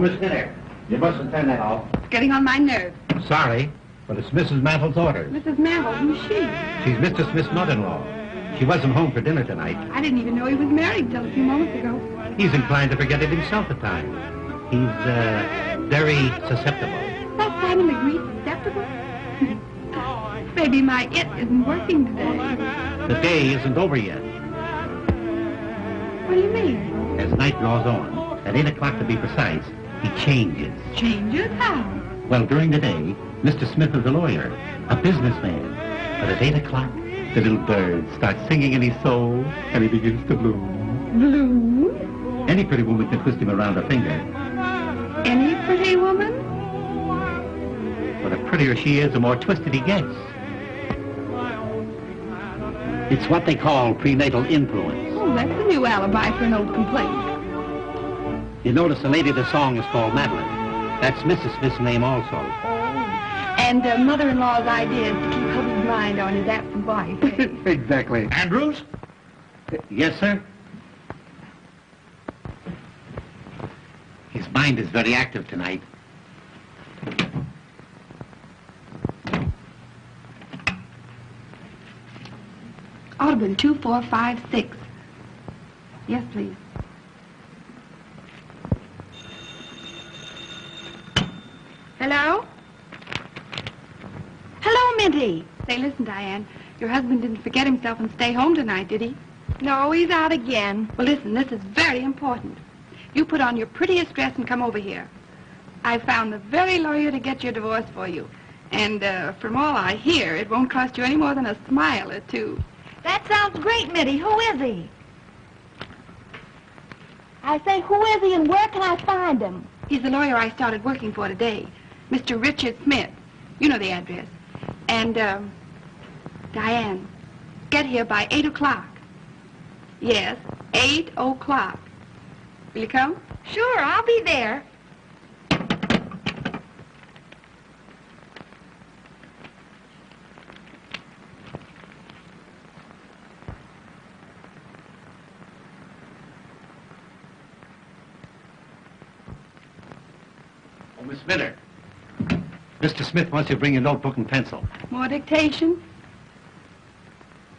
Miss Minner, you mustn't turn that off. It's getting on my nerves. Sorry, but it's Mrs. Mantle's orders. Mrs. Mantle, who's she? She's Mr. Smith's mother-in-law. She wasn't home for dinner tonight. I didn't even know he was married till a few moments ago. He's inclined to forget it himself at times. He's, very susceptible. That Simon Legree susceptible? Maybe my it isn't working today. The day isn't over yet. What do you mean? As night draws on, at 8 o'clock to be precise, he changes. Changes? How? Well, during the day, Mr. Smith is a lawyer, a businessman. But at 8 o'clock, the little bird starts singing in his soul, and he begins to bloom. Bloom? Any pretty woman can twist him around her finger. Any pretty woman? But the prettier she is, the more twisted he gets. It's what they call prenatal influence. Oh, that's a new alibi for an old complaint. You notice the lady of the song is called Madeline. That's Mrs. Smith's name also. And mother-in-law's idea is to keep hubby's mind on his absent wife. Exactly. Andrews? Yes, sir? His mind is very active tonight. Ought to have been 2, 4, 5, 6. Yes, please. Hello? Hello, Minty. Say, listen, Diane. Your husband didn't forget himself and stay home tonight, did he? No, he's out again. Well, listen, this is very important. You put on your prettiest dress and come over here. I found the very lawyer to get your divorce for you. And from all I hear, it won't cost you any more than a smile or two. That sounds great, Mitty. Who is he? I say, who is he and where can I find him? He's the lawyer I started working for today, Mr. Richard Smith. You know the address. And, Diane, get here by 8 o'clock. Yes, 8 o'clock. Will you come? Sure, I'll be there. Oh, Miss Minner. Mr. Smith wants you to bring your notebook and pencil. More dictation?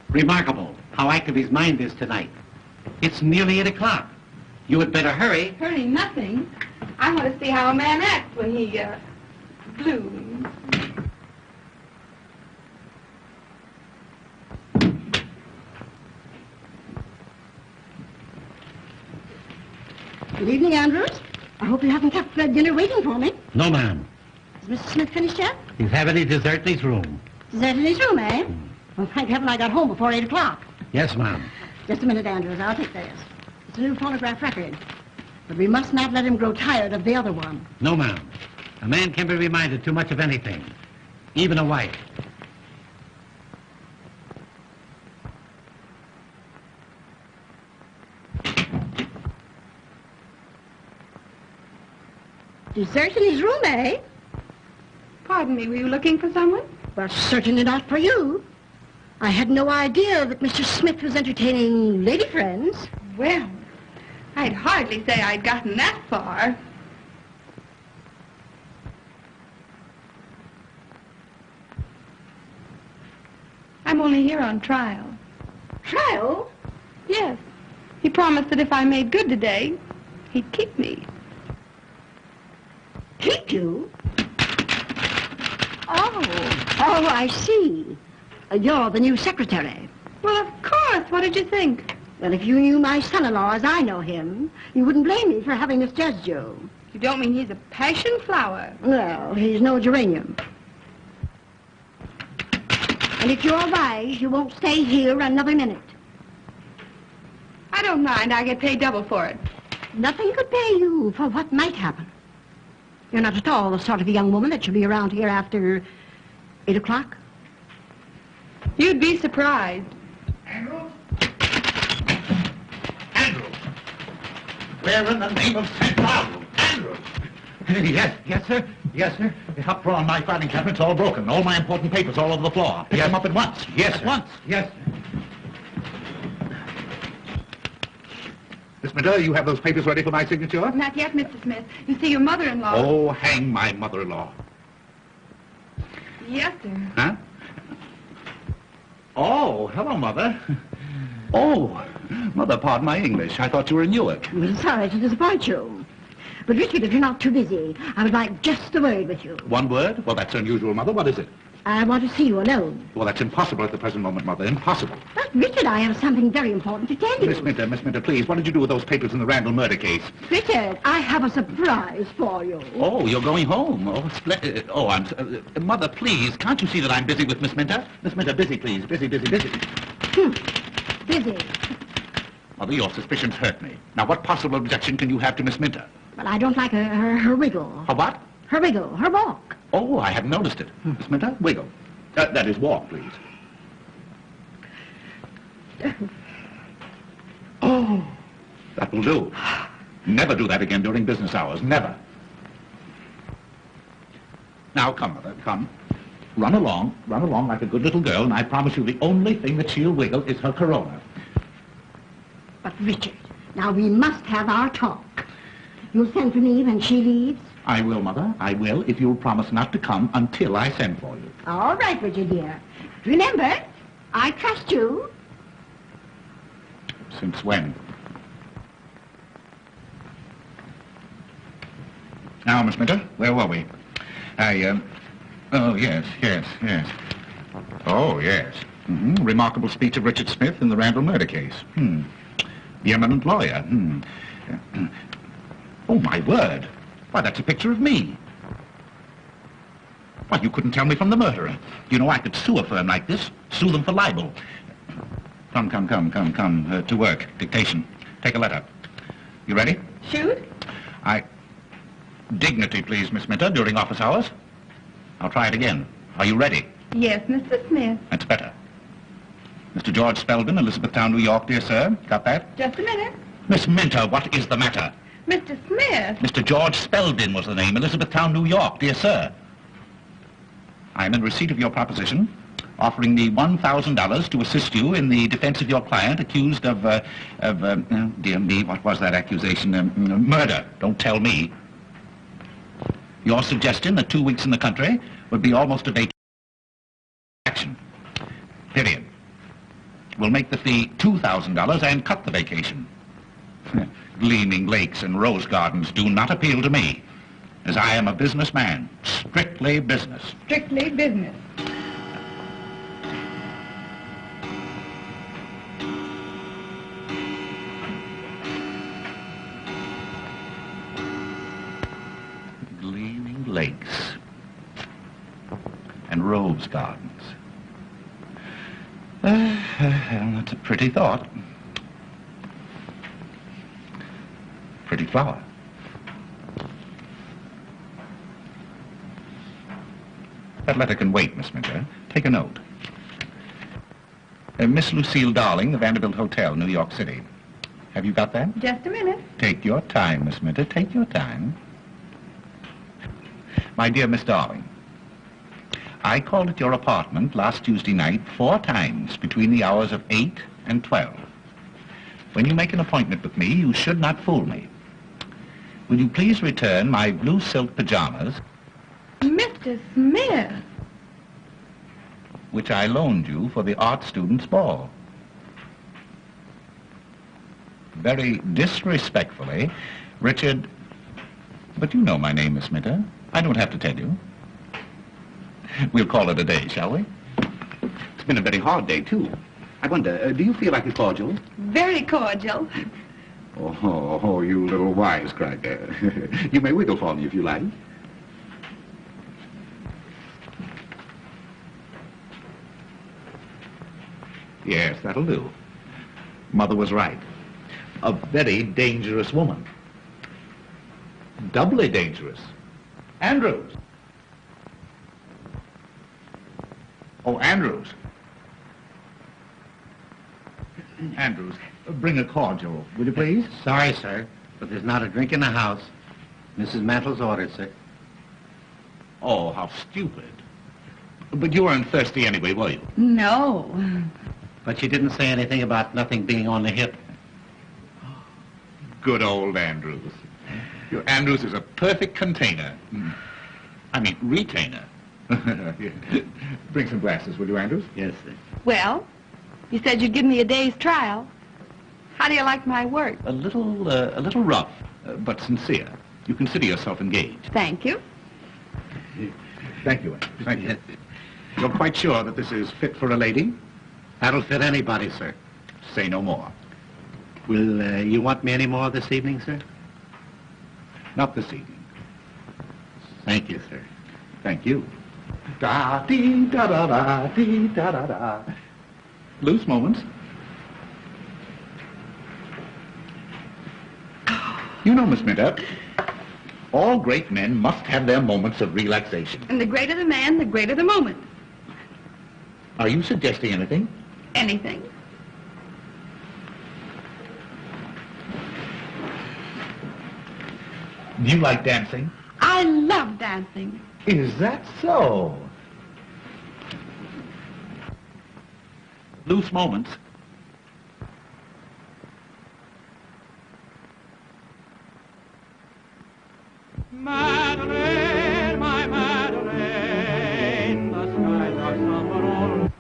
Remarkable how active his mind is tonight. It's nearly 8 o'clock. You had better hurry. Hurry, nothing. I want to see how a man acts when he, blooms. Good evening, Andrews. I hope you haven't kept dinner waiting for me. No, ma'am. Is Mr. Smith finished yet? He's having his dessert in his room. Dessert in his room, eh? Well, thank heaven I got home before 8 o'clock. Yes, ma'am. Just a minute, Andrews. I'll take this. It's a new phonograph record. But we must not let him grow tired of the other one. No, ma'am. A man can be reminded too much of anything, even a wife. Dessert in his room, eh? Pardon me, were you looking for someone? Well, certainly not for you. I had no idea that Mr. Smith was entertaining lady friends. Well, I'd hardly say I'd gotten that far. I'm only here on trial. Trial? Yes. He promised that if I made good today, he'd keep me. Keep you? Oh, I see. You're the new secretary. Well, of course. What did you think? Well, if you knew my son-in-law as I know him, you wouldn't blame me for having misjudged you. You don't mean he's a passion flower? No, he's no geranium. And if you're wise, you won't stay here another minute. I don't mind. I get paid double for it. Nothing could pay you for what might happen. You're not at all the sort of a young woman that should be around here after 8 o'clock. You'd be surprised. Andrews? Andrews! Where in the name of St. Paul? Andrews! Yes, sir. Yes, sir. The top drawer on my filing cabinet's all broken. All my important papers all over the floor. Pick them up at once. Yes, sir. At once. Yes, sir. Miss Minter, you have those papers ready for my signature? Not yet, Mr. Smith. You see, your mother-in-law... Oh, hang my mother-in-law. Yes, sir. Huh? Oh, hello, Mother. Oh, Mother, pardon my English. I thought you were in Newark. I'm sorry to disappoint you. But, Richard, if you're not too busy, I would like just a word with you. One word? Well, that's unusual, Mother. What is it? I want to see you alone. Well, that's impossible at the present moment, Mother. Impossible. But, Richard, I have something very important to tell you. Miss Minter, please, what did you do with those papers in the Randall murder case? Richard, I have a surprise for you. Oh, you're going home. Oh, splendid. Oh, Mother, please, can't you see that I'm busy with Miss Minter? Miss Minter, busy, please. Busy. Busy. Mother, your suspicions hurt me. Now, what possible objection can you have to Miss Minter? Well, I don't like her wiggle. Her what? Her wiggle, her walk. Oh, I hadn't noticed it. Miss Minter, wiggle. That is, walk, please. Oh, that will do. Never do that again during business hours. Never. Now, come, Mother, come. Run along like a good little girl, and I promise you the only thing that she'll wiggle is her corona. But, Richard, now we must have our talk. You'll send for me when she leaves? I will, Mother. I will, if you'll promise not to come until I send for you. All right, Richard, dear. Remember, I trust you. Since when? Now, Miss Minter, where were we? Oh, yes. Oh, yes. Remarkable speech of Richard Smith in the Randall murder case. The eminent lawyer. Oh, my word. Why, that's a picture of me. Why, you couldn't tell me from the murderer. You know, I could sue a firm like this, sue them for libel. Come, to work. Dictation. Take a letter. You ready? Shoot? Dignity, please, Miss Minter, during office hours. I'll try it again. Are you ready? Yes, Mr. Smith. That's better. Mr. George Spelvin, Elizabethtown, New York, dear sir. Got that? Just a minute. Miss Minter, what is the matter? Mr. Smith. Mr. George Spelvin was the name, Elizabethtown, New York, dear sir. I am in receipt of your proposition, offering me $1,000 to assist you in the defense of your client accused of dear me, what was that accusation? Murder. Don't tell me. Your suggestion that 2 weeks in the country would be almost a vacation. Period. We'll make the fee $2,000 and cut the vacation. Gleaming lakes and rose gardens do not appeal to me, as I am a businessman. Strictly business. Strictly business. Gleaming lakes and rose gardens. That's a pretty thought. Pretty flower. That letter can wait, Miss Minter. Take a note. Miss Lucille Darling, the Vanderbilt Hotel, New York City. Have you got that? Just a minute. Take your time, Miss Minter. Take your time. My dear Miss Darling, I called at your apartment last Tuesday night 4 times between the hours of 8 and 12. When you make an appointment with me, you should not fool me. Will you please return my blue silk pajamas, Mr. Smith. which I loaned you for the art students' ball? Very disrespectfully, Richard... But you know my name, Miss Minter. I don't have to tell you. We'll call it a day, shall we? It's been a very hard day, too. I wonder, do you feel like a cordial? Very cordial. Oh, you little wisecracker. You may wiggle for me if you like. Yes, that'll do. Mother was right. A very dangerous woman. Doubly dangerous. Andrews. Oh, Andrews. Andrews, bring a cordial, will you please? Sorry, sir, but there's not a drink in the house. Mrs. Mantle's ordered, sir. Oh, how stupid. But you weren't thirsty anyway, were you? No. But she didn't say anything about nothing being on the hip. Good old Andrews. Your Andrews is a perfect container. I mean, retainer. Bring some glasses, will you, Andrews? Yes, sir. Well, you said you'd give me a day's trial. How do you like my work? A little rough, but sincere. You consider yourself engaged. Thank you. Thank you, Andrews. Thank you. You're quite sure that this is fit for a lady? That'll fit anybody, sir. Say no more. Will you want me any more this evening, sir? Not this evening. Thank you, sir. Thank you. Da-dee-da-da-da-dee-da-da-da. Loose moments. You know, Miss Minter, all great men must have their moments of relaxation. And the greater the man, the greater the moment. Are you suggesting anything? Anything. Do you like dancing? I love dancing. Is that so? Loose moments. Madeline, my Madeline, the skies are somber all.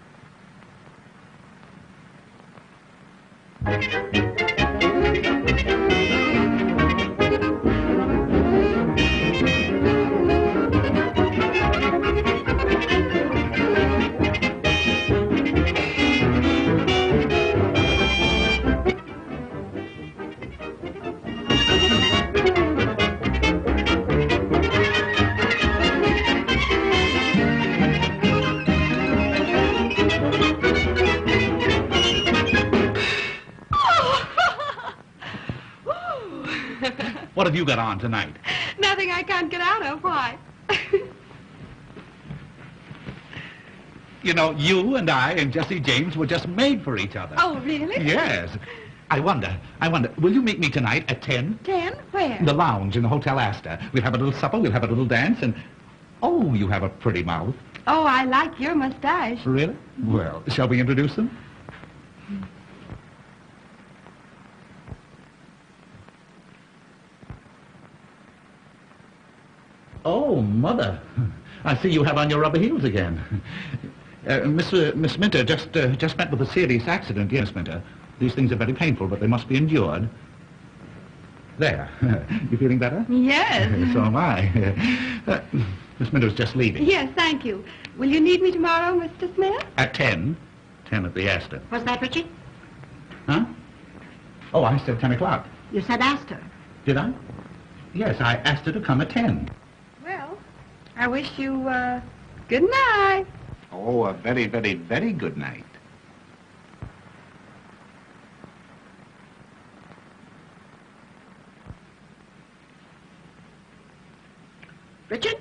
What have you got on tonight? Nothing I can't get out of. Why? You know, you and I and Jesse James were just made for each other. Oh, really? Yes. I wonder, will you meet me tonight at 10? 10? Where? The lounge in the Hotel Astor. We'll have a little supper, we'll have a little dance, and... Oh, you have a pretty mouth. Oh, I like your mustache. Really? Well, shall we introduce them? Oh, Mother. I see you have on your rubber heels again. Miss Minter just met with a serious accident. Yes, Minter. These things are very painful, but they must be endured. There. You feeling better? Yes. So am I. Miss Minter's just leaving. Yes, thank you. Will you need me tomorrow, Mr. Smith? At 10. 10 at the Astor. What's that, Richard? Huh? Oh, I said 10 o'clock. You said Astor. Did I? Yes, I asked her to come at 10. Well, I wish you, good night. Oh, a very, very, very good night. Richard,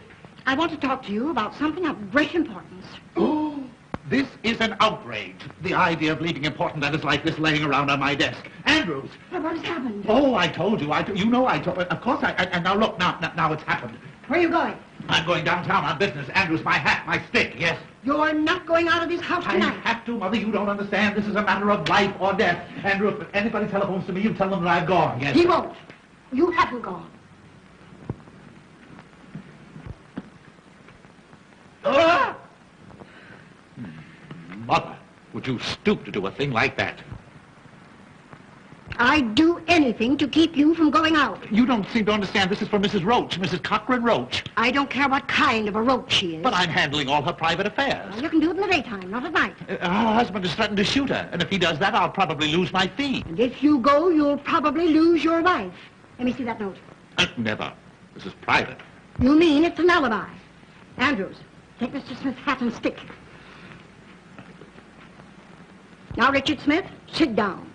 I want to talk to you about something of great importance. Oh, this is an outrage. The idea of leaving important letters like this laying around on my desk. Andrews! What has happened? Oh, I told you. You know I told... Of course and now look, now it's happened. Where are you going? I'm going downtown on business. Andrews, my hat, my stick, yes. You're not going out of this house I tonight. have to, Mother. You don't understand. This is a matter of life or death. Andrew, if anybody telephones to me, you tell them that I've gone, yes? He won't. You haven't gone. Ah! Mother, would you stoop to do a thing like that? I'd do anything to keep you from going out. You don't seem to understand. This is for Mrs. Roach, Mrs. Cochran Roach. I don't care what kind of a roach she is. But I'm handling all her private affairs. Well, you can do it in the daytime, not at night. Her husband has threatened to shoot her, and if he does that, I'll probably lose my fee. And if you go, you'll probably lose your life. Let me see that note. Never. This is private. You mean it's an alibi? Andrews, take Mr. Smith's hat and stick. Now, Richard Smith, sit down.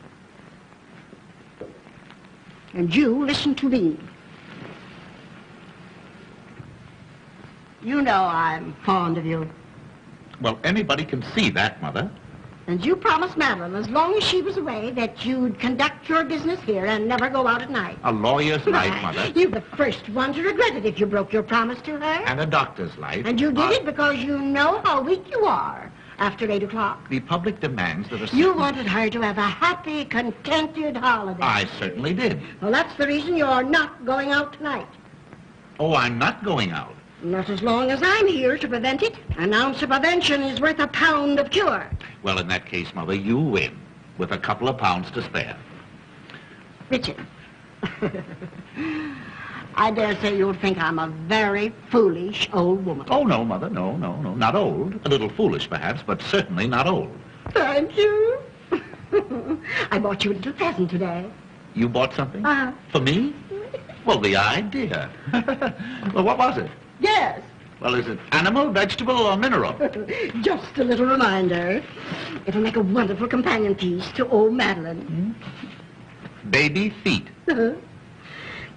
And you listen to me. You know I'm fond of you. Well, anybody can see that, Mother. And you promised Madeline, as long as she was away, that you'd conduct your business here and never go out at night. A lawyer's life, Mother. You're the first one to regret it if you broke your promise to her. And a doctor's life. And you did it because you know how weak you are. after 8 o'clock. The public demands that a... You wanted her to have a happy, contented holiday. I certainly did. Well, that's the reason you're not going out tonight. Oh, I'm not going out. Not as long as I'm here to prevent it. An ounce of prevention is worth a pound of cure. Well, in that case, Mother, you win, with a couple of pounds to spare. Richard, I dare say you'll think I'm a very foolish old woman. Oh, no, Mother, no, not old. A little foolish, perhaps, but certainly not old. Thank you. I bought you a little present today. You bought something? Uh-huh. For me? Well, the idea. Well, what was it? Yes. Well, is it animal, vegetable, or mineral? Just a little reminder. It'll make a wonderful companion piece to old Madeline. Baby feet.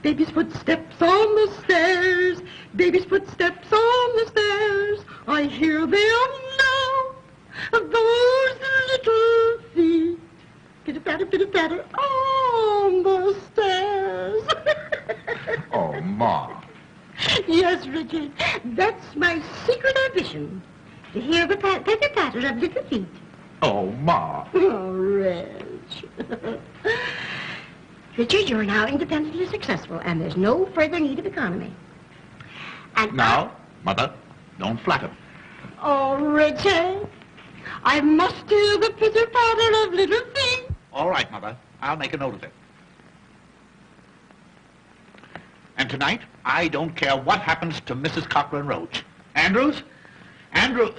Baby's footsteps on the stairs. Baby's footsteps on the stairs. I hear them now. Those little feet. Pitter-patter, pitter-patter on the stairs. Oh, Ma. Yes, Richard. That's my secret ambition. To hear the patter-patter of little feet. Oh, Ma. Oh, Reg. Richard, you're now independently successful, and there's no further need of economy. And Now, Mother, don't flatter. Oh, Richard, I must hear the pitter-patter of little feet. All right, Mother. I'll make a note of it. And tonight, I don't care what happens to Mrs. Cochran Roach. Andrews? Andrew...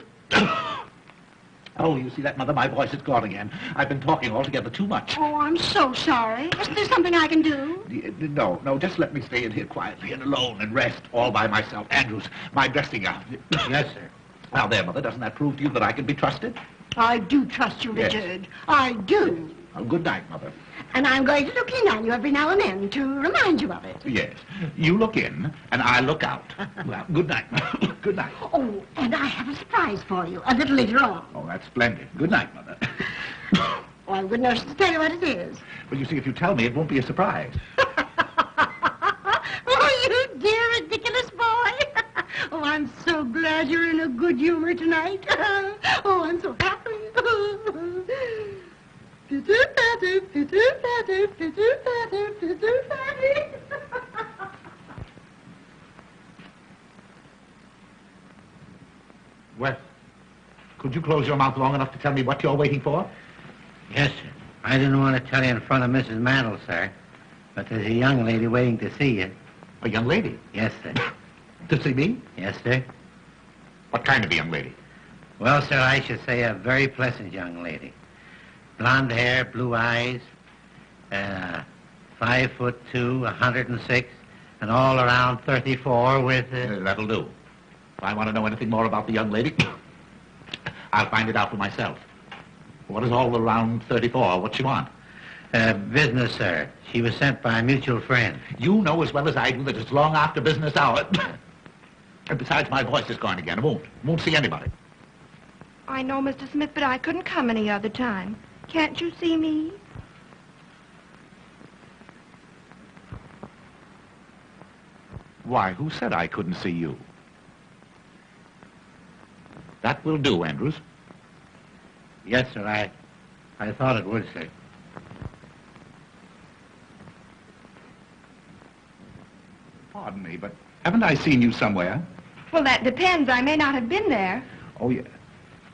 Oh, you see that, Mother? My voice is gone again. I've been talking altogether too much. Oh, I'm so sorry. Is there something I can do? No, just let me stay in here quietly and alone and rest all by myself. Andrews, my dressing gown. Yes, sir. Now there, Mother, doesn't that prove to you that I can be trusted? I do trust you, Yes. Richard. I do. Well, good night, Mother. And I'm going to look in on you every now and then to remind you of it. Yes. You look in, and I look out. Well, good night. Good night. Oh, and I have a surprise for you a little later on. Oh, that's splendid. Good night, Mother. Oh, I'm good nurse to tell you what it is. Well, you see, if you tell me, it won't be a surprise. Oh, you dear, ridiculous boy. Oh, I'm so glad you're in a good humor tonight. Oh, I'm so happy. Pitter-patter, pitter-patter, pitter-patter, pitter-patter. Well, could you close your mouth long enough to tell me what you're waiting for? Yes, sir. I didn't want to tell you in front of Mrs. Mandel, sir, but there's a young lady waiting to see you. A young lady? Yes, sir. To see me? Yes, sir. What kind of a young lady? Well, sir, I should say a very pleasant young lady. Blonde hair, blue eyes, 5'2", 106, and all around 34 with... That'll do. If I want to know anything more about the young lady, I'll find it out for myself. What is all around 34? What's she want? Business, sir. She was sent by a mutual friend. You know as well as I do that it's long after business hours. And besides, my voice is gone again. I won't see anybody. I know, Mr. Smith, but I couldn't come any other time. Can't you see me? Why, who said I couldn't see you? That will do, Andrews. Yes, sir, I thought it would, sir. Pardon me, but haven't I seen you somewhere? Well, that depends. I may not have been there. Oh, yeah.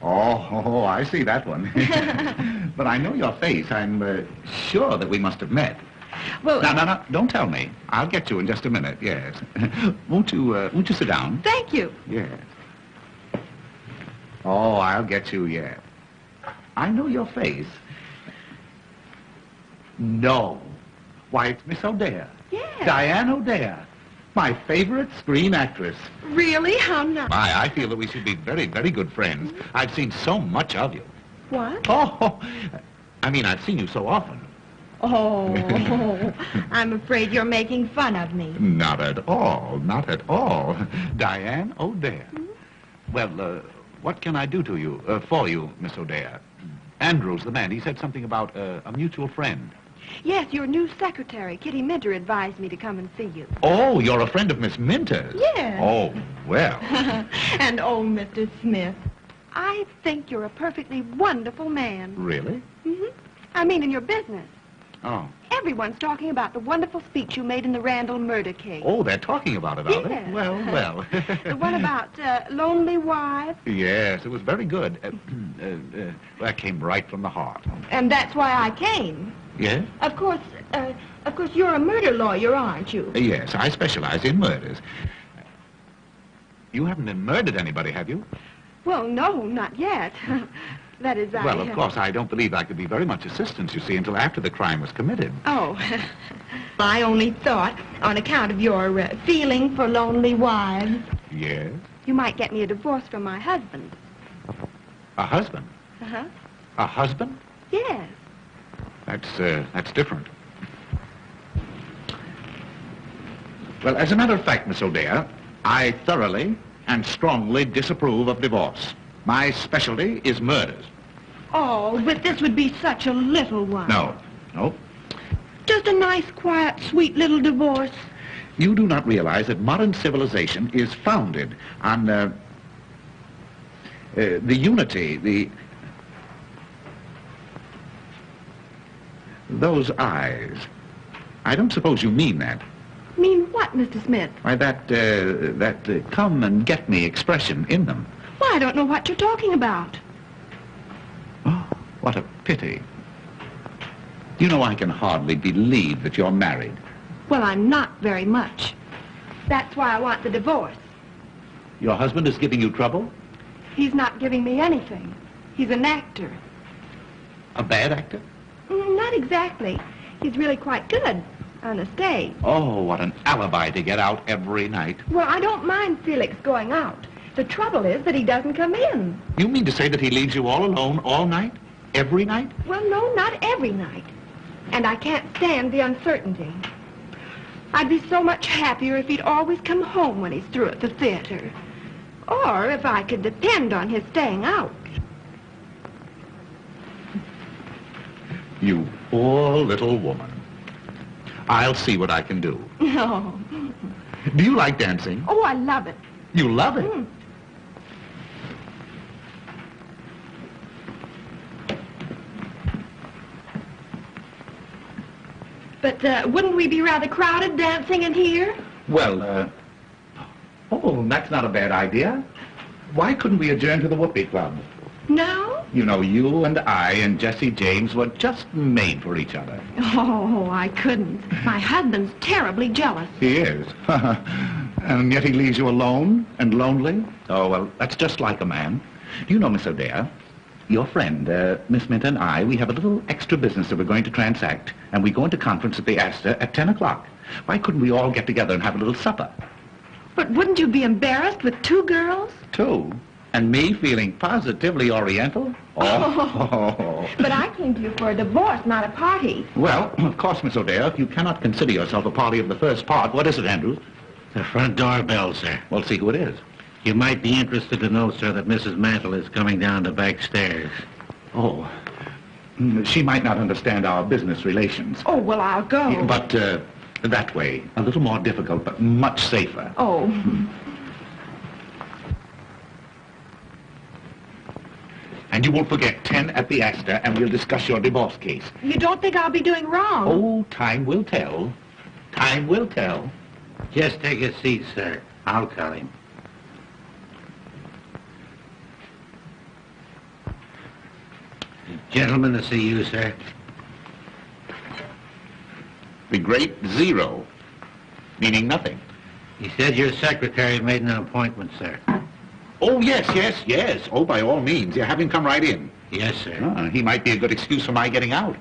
Oh, I see that one. But I know your face. I'm sure that we must have met. Well, No, don't tell me. I'll get you in just a minute, yes. Won't you sit down? thank you. Yes. Oh, I'll get you, yes. I know your face. No. Why, it's Miss O'Dea. Yes. Diane O'Dea. My favorite screen actress. Really? How nice. I feel that we should be very, very good friends. I've seen so much of you. What? Oh, I mean, I've seen you so often. Oh, I'm afraid you're making fun of me. Not at all, not at all. Diane O'Dea. Well, what can I do to you, for you, Miss O'Dea? Andrews, the man, he said something about a mutual friend. Yes, your new secretary, Kitty Minter, advised me to come and see you. Oh, you're a friend of Miss Minter's? Yes. Oh, well. And old Mr. Smith. I think you're a perfectly wonderful man. Really? I mean, in your business. Oh. Everyone's talking about the wonderful speech you made in the Randall murder case. Oh, they're talking about it, are they? Yes. Well, well. The one about lonely wives. Yes, it was very good. That came right from the heart. And that's why I came. Yes? Of course, you're a murder lawyer, aren't you? Yes, I specialize in murders. You haven't murdered anybody, have you? Well, no, not yet. That is, Well, of course, I don't believe I could be very much assistance, you see, until after the crime was committed. Oh. I only thought, on account of your feeling for lonely wives. Yes? You might get me a divorce from my husband. A husband? Uh-huh. A husband? Yes. That's different. Well, as a matter of fact, Miss O'Dea, I thoroughly and strongly disapprove of divorce. My specialty is murders. Oh, but this would be such a little one. No. Just a nice, quiet, sweet little divorce. You do not realize that modern civilization is founded on the unity, those eyes. I don't suppose you mean that. Mean what, Mr. Smith? Why, that come and get me expression in them. Well, I don't know what you're talking about. Oh, what a pity. You know, I can hardly believe that you're married. Well, I'm not very much. That's why I want the divorce. Your husband is giving you trouble? He's not giving me anything. He's an actor. A bad actor? Not exactly. He's really quite good on the stage. Oh, what an alibi to get out every night. Well, I don't mind Felix going out. The trouble is that he doesn't come in. You mean to say that he leaves you all alone all night? Every night? Well, no, not every night. And I can't stand the uncertainty. I'd be so much happier if he'd always come home when he's through at the theater. Or if I could depend on his staying out. You poor little woman. I'll see what I can do. No. Do you like dancing? Oh, I love it. You love it? But wouldn't we be rather crowded dancing in here? Well, oh, that's not a bad idea. Why couldn't we adjourn to the Whoopee Club? No? You know, you and I and Jesse James were just made for each other. Oh, I couldn't. My husband's terribly jealous. He is. And yet he leaves you alone and lonely? Oh, well, that's just like a man. Do you know, Miss O'Dea, your friend, Miss Minta and I, we have a little extra business that we're going to transact, and we go into conference at the Astor at 10 o'clock. Why couldn't we all get together and have a little supper? But wouldn't you be embarrassed with two girls? Two? And me feeling positively oriental? Oh. But I came to you for a divorce, not a party. Well, of course, Miss O'Dea, if you cannot consider yourself a party of the first part, what is it, Andrews? The front door bell, sir. Well, see who it is. You might be interested to know, sir, that Mrs. Mantle is coming down the back stairs. Oh. She might not understand our business relations. Oh, well, I'll go. But that way, a little more difficult, but much safer. Oh. And you won't forget 10 at the Astor, and we'll discuss your divorce case. You don't think I'll be doing wrong? Oh, time will tell. Time will tell. Just take a seat, sir. I'll call him. Gentleman to see you, sir. The great zero, meaning nothing. He said your secretary made an appointment, sir. Oh, yes. Oh, by all means. Yeah, have him come right in. Yes, sir. He might be a good excuse for my getting out.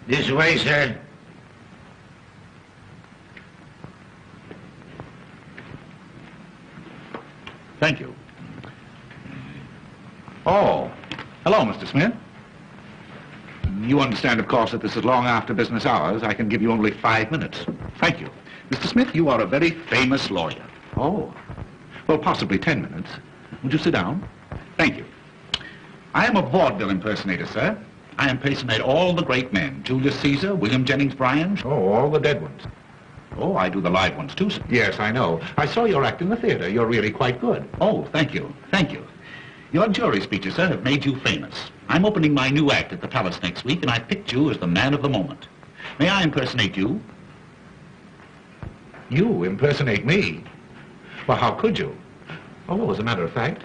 This way, sir. Thank you. Oh, hello, Mr. Smith. You understand, of course, that this is long after business hours. I can give you only 5 minutes. Thank you. Mr. Smith, you are a very famous lawyer. Oh. Well, possibly 10 minutes. Would you sit down? Thank you. I am a vaudeville impersonator, sir. I impersonate all the great men. Julius Caesar, William Jennings Bryan. Oh, all the dead ones. Oh, I do the live ones, too, sir. Yes, I know. I saw your act in the theater. You're really quite good. Oh, thank you. Thank you. Your jury speeches, sir, have made you famous. I'm opening my new act at the Palace next week, and I picked you as the man of the moment. May I impersonate you? You impersonate me? Well, how could you? Oh, as a matter of fact,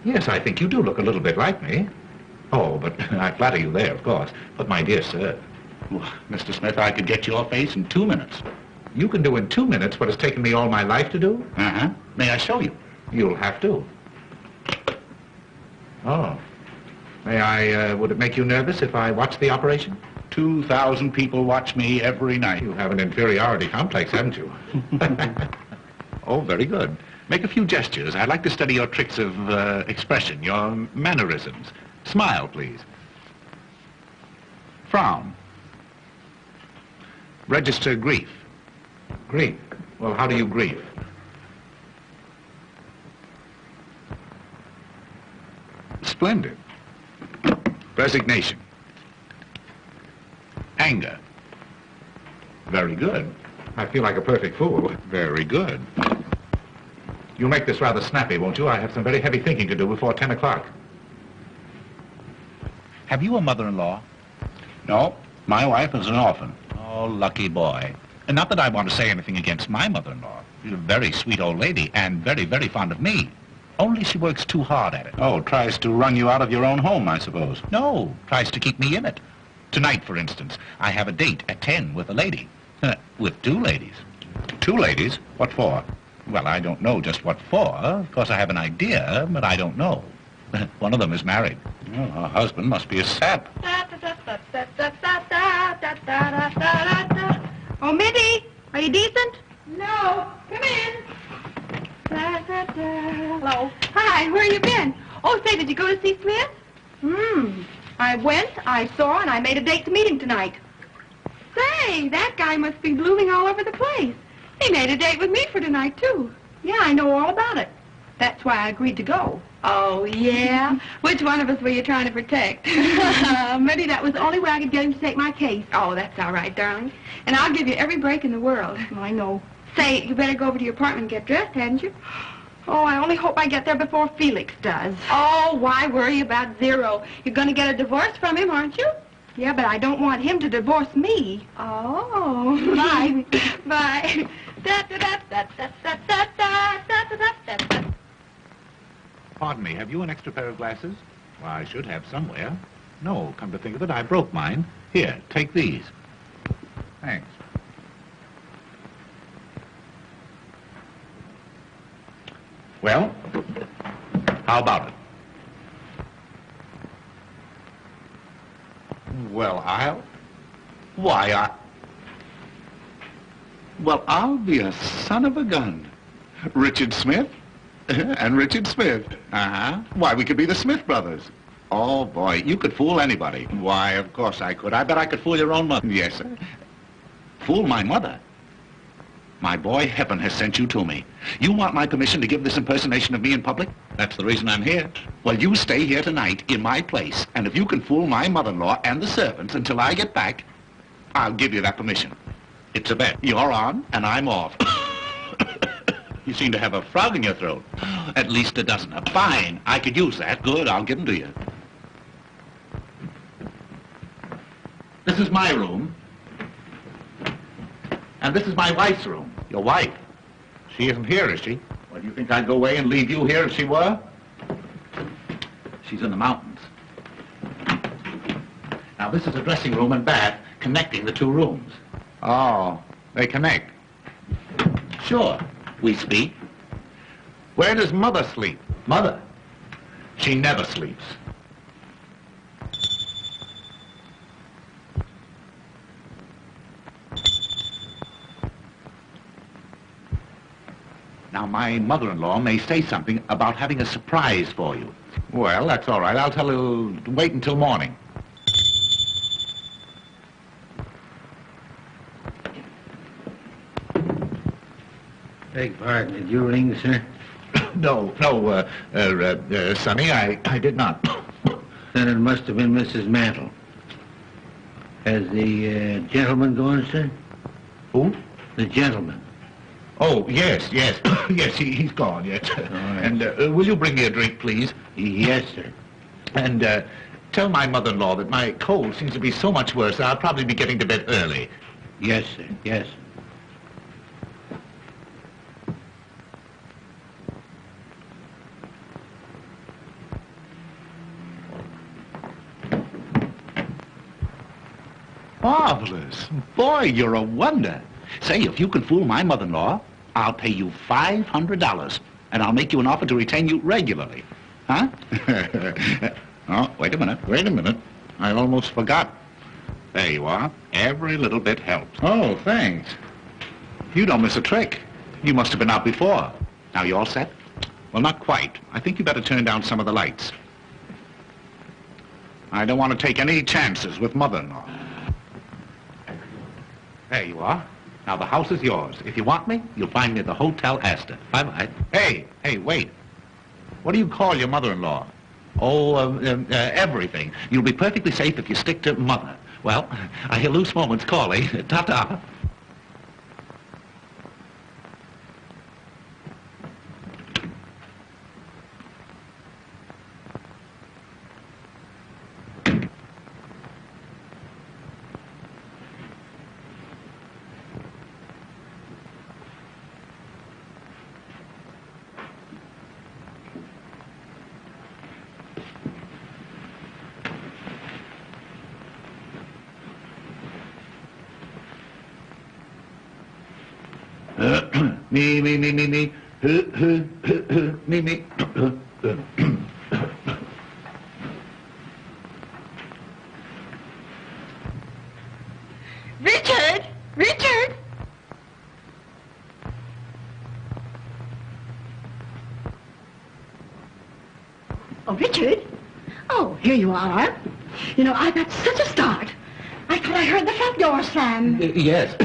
yes, I think you do look a little bit like me. Oh, but I flatter you there, of course. But my dear sir, Mr. Smith, I could get your face in 2 minutes. you can do in 2 minutes what has taken me all my life to do? Uh-huh. May I show you? You'll have to. Oh. Would it make you nervous if I watched the operation? 2,000 people watch me every night. You have an inferiority complex, haven't you? Oh, very good. Make a few gestures. I'd like to study your tricks of expression, your mannerisms. Smile, please. Frown. Register grief. Grief? Well, how do you grieve? Splendid. Resignation. Anger. Very good. I feel like a perfect fool. Very good. You'll make this rather snappy, won't you? I have some very heavy thinking to do before 10 o'clock. Have you a mother-in-law? No, my wife is an orphan. Oh, lucky boy. And not that I want to say anything against my mother-in-law. She's a very sweet old lady and very, very fond of me. Only she works too hard at it. Oh, tries to run you out of your own home, I suppose. No, tries to keep me in it. Tonight, for instance, I have a date at 10 with a lady. With 2 ladies. 2 ladies? What for? Well, I don't know just what for. Of course, I have an idea, but I don't know. One of them is married. Oh, her husband must be a sap. Oh, Mitty, are you decent? No, come in. Hello. Hi, where you been? Oh, say, did you go to see Smith? I went, I saw, and I made a date to meet him tonight. Say, that guy must be blooming all over the place. He made a date with me for tonight, too. Yeah, I know all about it. That's why I agreed to go. Oh, yeah? Which one of us were you trying to protect? Maybe that was the only way I could get him to take my case. Oh, that's all right, darling. And I'll give you every break in the world. I know. Say, you better go over to your apartment and get dressed, hadn't you? Oh, I only hope I get there before Felix does. Oh, why worry about Zero? You're going to get a divorce from him, aren't you? Yeah, but I don't want him to divorce me. Oh. Bye. Bye. Pardon me, have you an extra pair of glasses? Well, I should have somewhere. No, come to think of it, I broke mine. Here, take these. Thanks. Well, how about it? Well, I'll be a son of a gun. Richard Smith and Richard Smith. Uh-huh. Why, we could be the Smith brothers. Oh, boy, you could fool anybody. Why, of course I could. I bet I could fool your own mother. Yes, sir. Fool my mother? My boy, heaven has sent you to me. You want my permission to give this impersonation of me in public? That's the reason I'm here. Well, you stay here tonight in my place, and if you can fool my mother-in-law and the servants until I get back, I'll give you that permission. It's a bet. You're on, and I'm off. You seem to have a frog in your throat. At least a dozen. Fine. I could use that. Good. I'll give them to you. This is my room. And this is my wife's room. Your wife? She isn't here, is she? Well, do you think I'd go away and leave you here if she were? She's in the mountains. Now, this is a dressing room and bath connecting the 2 rooms. Oh, they connect? Sure. We speak. Where does Mother sleep? Mother? She never sleeps. Now, my mother-in-law may say something about having a surprise for you. Well, that's all right. I'll tell her to wait until morning. Beg pardon, did you ring, sir? No, Sonny, I did not. Then it must have been Mrs. Mantle. Has the gentleman gone, sir? Who? The gentleman. Oh, yes, yes. Yes, he's gone, yes. And will you bring me a drink, please? Yes, sir. And tell my mother-in-law that my cold seems to be so much worse that I'll probably be getting to bed early. Yes, sir. Yes. Marvelous. Boy, you're a wonder. Say, if you can fool my mother-in-law, I'll pay you $500, and I'll make you an offer to retain you regularly. Huh? Oh, wait a minute. I almost forgot. There you are. Every little bit helps. Oh, thanks. You don't miss a trick. You must have been out before. Now, you all set? Well, not quite. I think you better turn down some of the lights. I don't want to take any chances with mother-in-law. There you are. Now, the house is yours. If you want me, you'll find me at the Hotel Astor. Bye-bye. Hey, wait. What do you call your mother-in-law? Oh, everything. You'll be perfectly safe if you stick to mother. Well, I hear loose moments calling. Ta-ta. Me. Me. Richard! Richard! Oh, Richard? Oh, here you are. You know, I got such a start. I thought I heard the front door slam. Yes.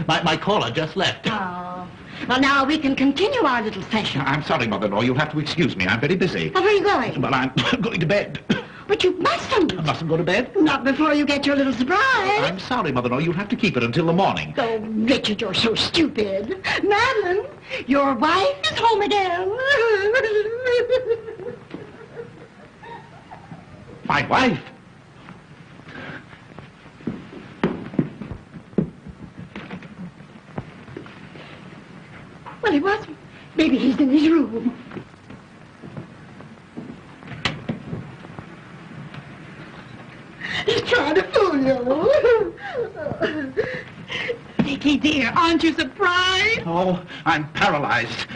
my caller just left. Oh. Well, now we can continue our little session. I'm sorry, mother-in-law. You'll have to excuse me. I'm very busy. Well, where are you going? Well, I'm going to bed. But you mustn't. I mustn't go to bed? Not before you get your little surprise. I'm sorry, mother-in-law. You'll have to keep it until the morning. Oh, Richard, you're so stupid. Madeline, your wife is home again. My wife? Well, he wasn't. Maybe he's in his room. He's trying to fool you. Dickie, dear, aren't you surprised? Oh, I'm paralyzed.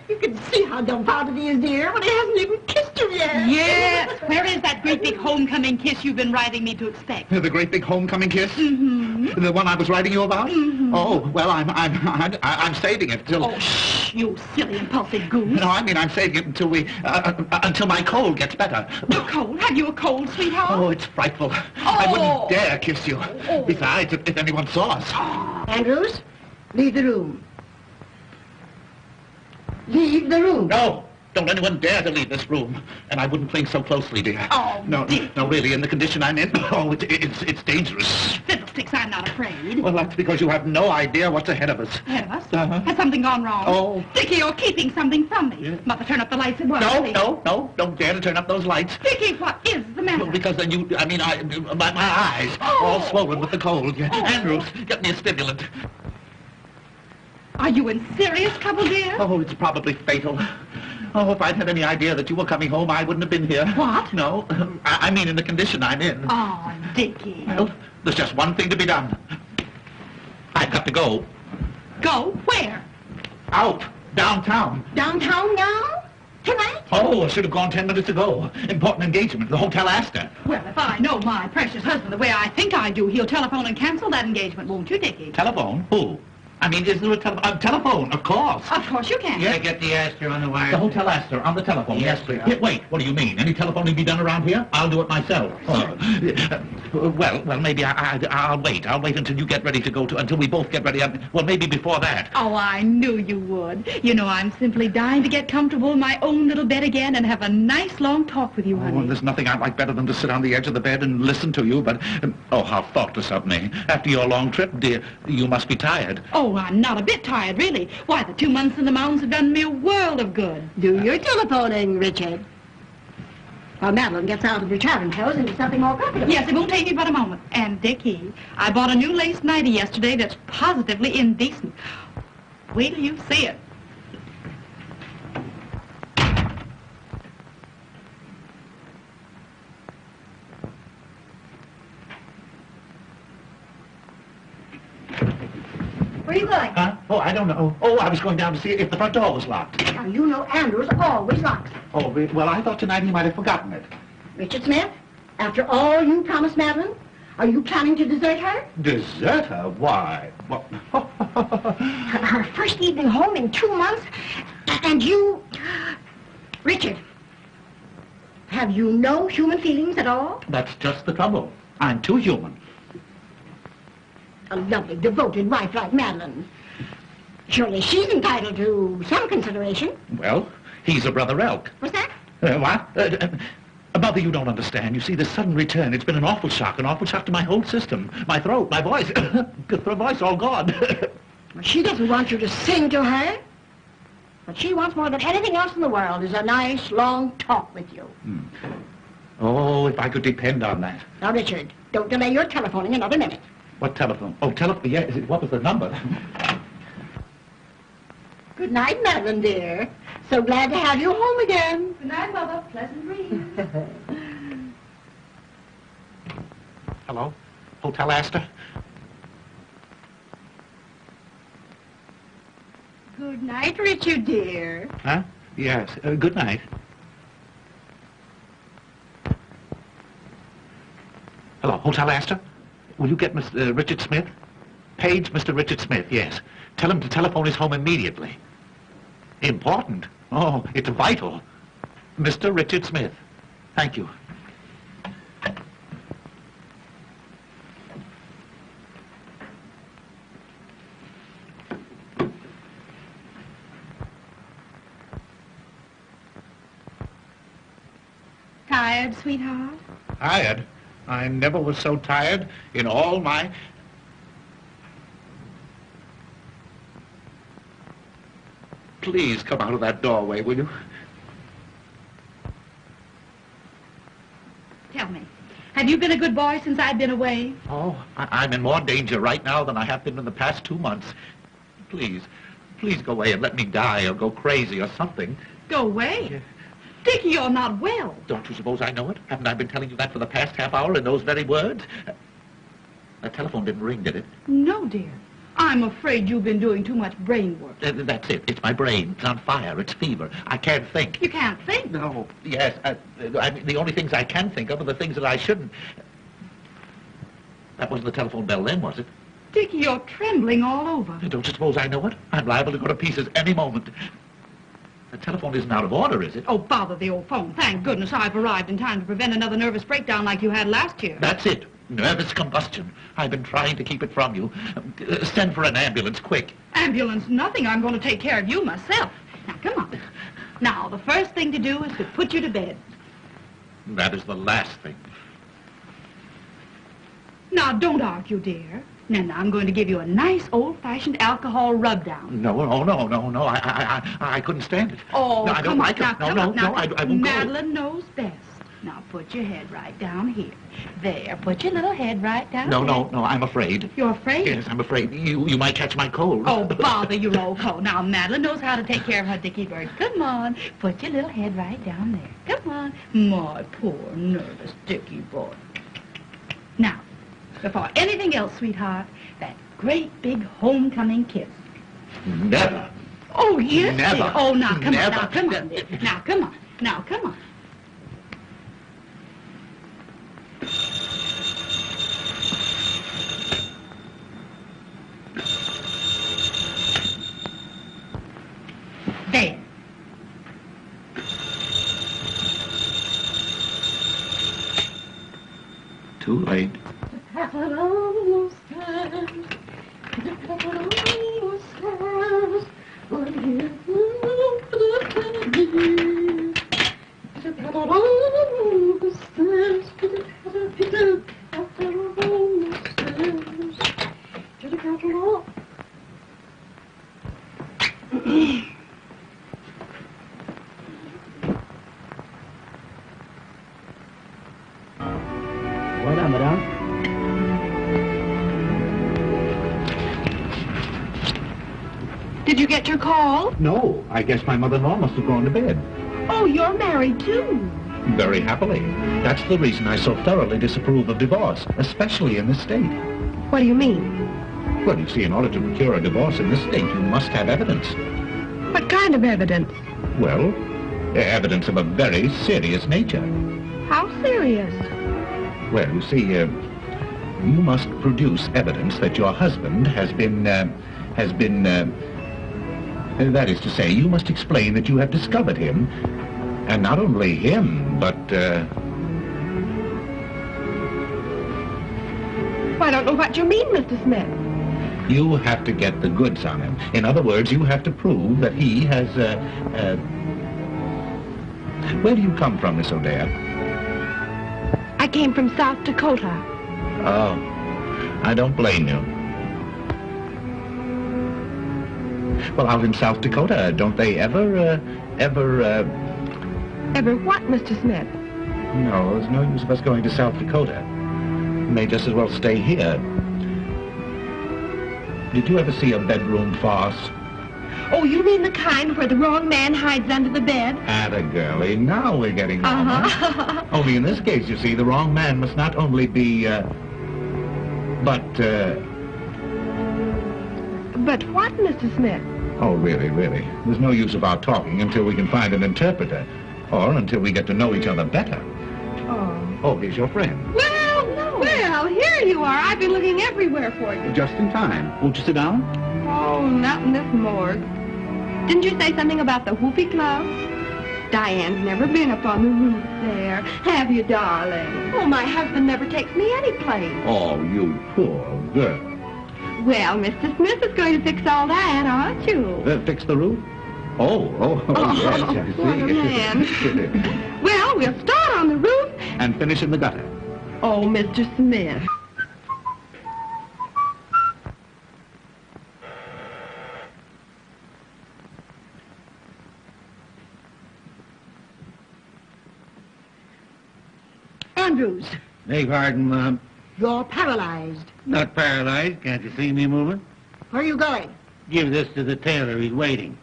You can see how dumbfounded he is, dear, when he hasn't even kissed you yet. Yes. Where is that great big homecoming kiss you've been writing me to expect? The great big homecoming kiss? Mm-hmm. The one I was writing you about? Mm-hmm. Oh, well, I'm saving it till... Oh, shh, you silly, impulsive goose. No, I mean, I'm saving it until until my cold gets better. A cold? Have you a cold, sweetheart? Oh, it's frightful. I wouldn't dare kiss you. Besides, if anyone saw us. Andrews, leave the room. Leave the room. No, don't anyone dare to leave this room. And I wouldn't cling so closely, dear. Oh, no, dear. no, really, in the condition I'm in, oh, it's dangerous. Fiddlesticks, I'm not afraid. Well, that's because you have no idea what's ahead of us. Ahead of us? Uh-huh. Has something gone wrong? Oh. Dickie, you're keeping something from me. Yeah. Mother, turn up the lights at once. please. No, don't dare to turn up those lights. Dickie, what is the matter? Well, because my eyes, all swollen with the cold. Andrews, get me a stimulant. Are you in serious trouble, dear? Oh, it's probably fatal. Oh, if I'd had any idea that you were coming home, I wouldn't have been here. What? No, I mean in the condition I'm in. Oh, Dickie. Well, there's just one thing to be done. I've got to go. Go? Where? Out. Downtown. Downtown now? Tonight? Oh, I should have gone 10 minutes ago. Important engagement, the Hotel Astor. Well, if I know my precious husband the way I think I do, he'll telephone and cancel that engagement, won't you, Dickie? Telephone? Who? I mean, is there a telephone? Of course. Of course you can. Yeah, get the Astor on the wire. The Hotel Astor, on the telephone. Yes, please. sir. Wait, what do you mean? Any telephoning be done around here? I'll do it myself. Well, maybe I'll wait. I'll wait until you get ready to go to, until we both get ready. Well, maybe before that. Oh, I knew you would. You know, I'm simply dying to get comfortable in my own little bed again and have a nice long talk with you, Oh, honey. and there's nothing I'd like better than to sit on the edge of the bed and listen to you, but, oh, how thoughtless of me. After your long trip, dear, you must be tired. Oh, Oh, I'm not a bit tired, really. Why, the 2 months in the mountains have done me a world of good. Do your telephoning, Richard. While Madeline gets out of her traveling clothes into something more comfortable. Yes, it won't take me but a moment. And, Dickie, I bought a new lace nightie yesterday that's positively indecent. Wait till you see it. Where are you going? Huh? Oh, I don't know. Oh, I was going down to see if the front door was locked. Now, you know Andrews always locks it. Oh, well, I thought tonight he might have forgotten it. Richard Smith, after all you promised Madeline, are you planning to desert her? Desert her? Why? Well, Her first evening home in 2 months, and you... Richard, have you no human feelings at all? that's just the trouble. I'm too human. A lovely, devoted wife like Madeline. Surely she's entitled to some consideration. Well, he's a brother elk. What's that? What? Mother, you don't understand. You see, this sudden return, it's been an awful shock to my whole system. My throat, my voice. The voice all gone. Well, she doesn't want you to sing to her. What she wants more than anything else in the world is a nice, long talk with you. Oh, if I could depend on that. Now, Richard, don't delay your telephoning another minute. What telephone? Oh, telephone. Yeah, what was the number? Good night, Madeline, dear. So glad to have you home again. Good night, Mother. Pleasant dreams. Hello? Hotel Astor? Good night, Richard, dear. Huh? Yes. Good night. Hello, Hotel Astor? Will you get Mr. Richard Smith? Page Mr. Richard Smith, yes. Tell him to telephone his home immediately. Important? Oh, it's vital. Mr. Richard Smith. Thank you. Tired, sweetheart? Tired? I never was so tired in all my... Please come out of that doorway, will you? Tell me, have you been a good boy since I've been away? Oh, I'm in more danger right now than I have been in the past 2 months. Please go away and let me die or go crazy or something. Go away. Dickie, you're not well. Don't you suppose I know it? Haven't I been telling you that for the past half hour in those very words? That telephone didn't ring, did it? No, dear. I'm afraid you've been doing too much brain work. That's it. It's my brain. It's on fire. It's fever. I can't think. You can't think. No. Yes. I mean, the only things I can think of are the things that I shouldn't. That wasn't the telephone bell then, was it? Dickie, you're trembling all over. Don't you suppose I know it? I'm liable to go to pieces any moment. The telephone isn't out of order, is it? Oh, bother the old phone. Thank goodness I've arrived in time to prevent another nervous breakdown like you had last year. That's it. Nervous combustion. I've been trying to keep it from you. Send for an ambulance, quick. Ambulance, nothing. I'm going to take care of you myself. Now, come on. Now, the first thing to do is to put you to bed. That is the last thing. Now, don't argue, dear. Now, I'm going to give you a nice old-fashioned alcohol rub-down. No. I couldn't stand it. Oh, no, I don't come on. like Now, it. come No, on. Now, I won't go. Madeline knows best. Now, put your head right down here. There, put your little head right down No, there. I'm afraid. You're afraid? Yes, I'm afraid. You might catch my cold. Oh, bother your old coat. Now, Madeline knows how to take care of her Dickie bird. Come on, put your little head right down there. Come on. My poor, nervous Dickie boy. Now, before anything else, sweetheart, that great big homecoming kiss. Never. Oh, yes, Never. dear. Oh, now, come Never. on. Now, come on, dear. Now, come on. Now, come on. There. Too late. get your call? No, I guess my mother-in-law must have gone to bed. Oh, you're married, too. Very happily. That's the reason I so thoroughly disapprove of divorce, especially in this state. What do you mean? Well, you see, in order to procure a divorce in this state, you must have evidence. What kind of evidence? Well, evidence of a very serious nature. How serious? Well, you see, you must produce evidence that your husband has been, that is to say, you must explain that you have discovered him, and not only him, but, I don't know what you mean, Mr. Smith. you have to get the goods on him. In other words, you have to prove that he has, Where do you come from, Miss O'Dea? I came from South Dakota. Oh, I don't blame you. Well, out in South Dakota, don't they ever... Ever what, Mr. Smith? No, there's no use of us going to South Dakota. We may just as well stay here. Did you ever see a bedroom farce? Oh, you mean the kind where the wrong man hides under the bed? Atta girlie, now we're getting on. Uh-huh. Only in this case, you see, the wrong man must not only be, but what, Mr. Smith? Oh, really. There's no use of our talking until we can find an interpreter, or until we get to know each other better. Oh. Oh, here's your friend. Well, here you are. I've been looking everywhere for you. Just in time. Won't you sit down? Oh, not in this morgue. Didn't you say something about the Whoopee Club? Diane's never been up on the roof there. Have you, darling? Oh, my husband never takes me any place. Oh, you poor girl. Well, Mr. Smith is going to fix all that, aren't you? Fix the roof? Oh, yes, I see. What a man. Well, we'll start on the roof. And finish in the gutter. Oh, Mr. Smith. Andrews, Beg pardon, Mom. you're paralyzed. Not paralyzed. Can't you see me moving? Where are you going? Give this to the tailor. He's waiting.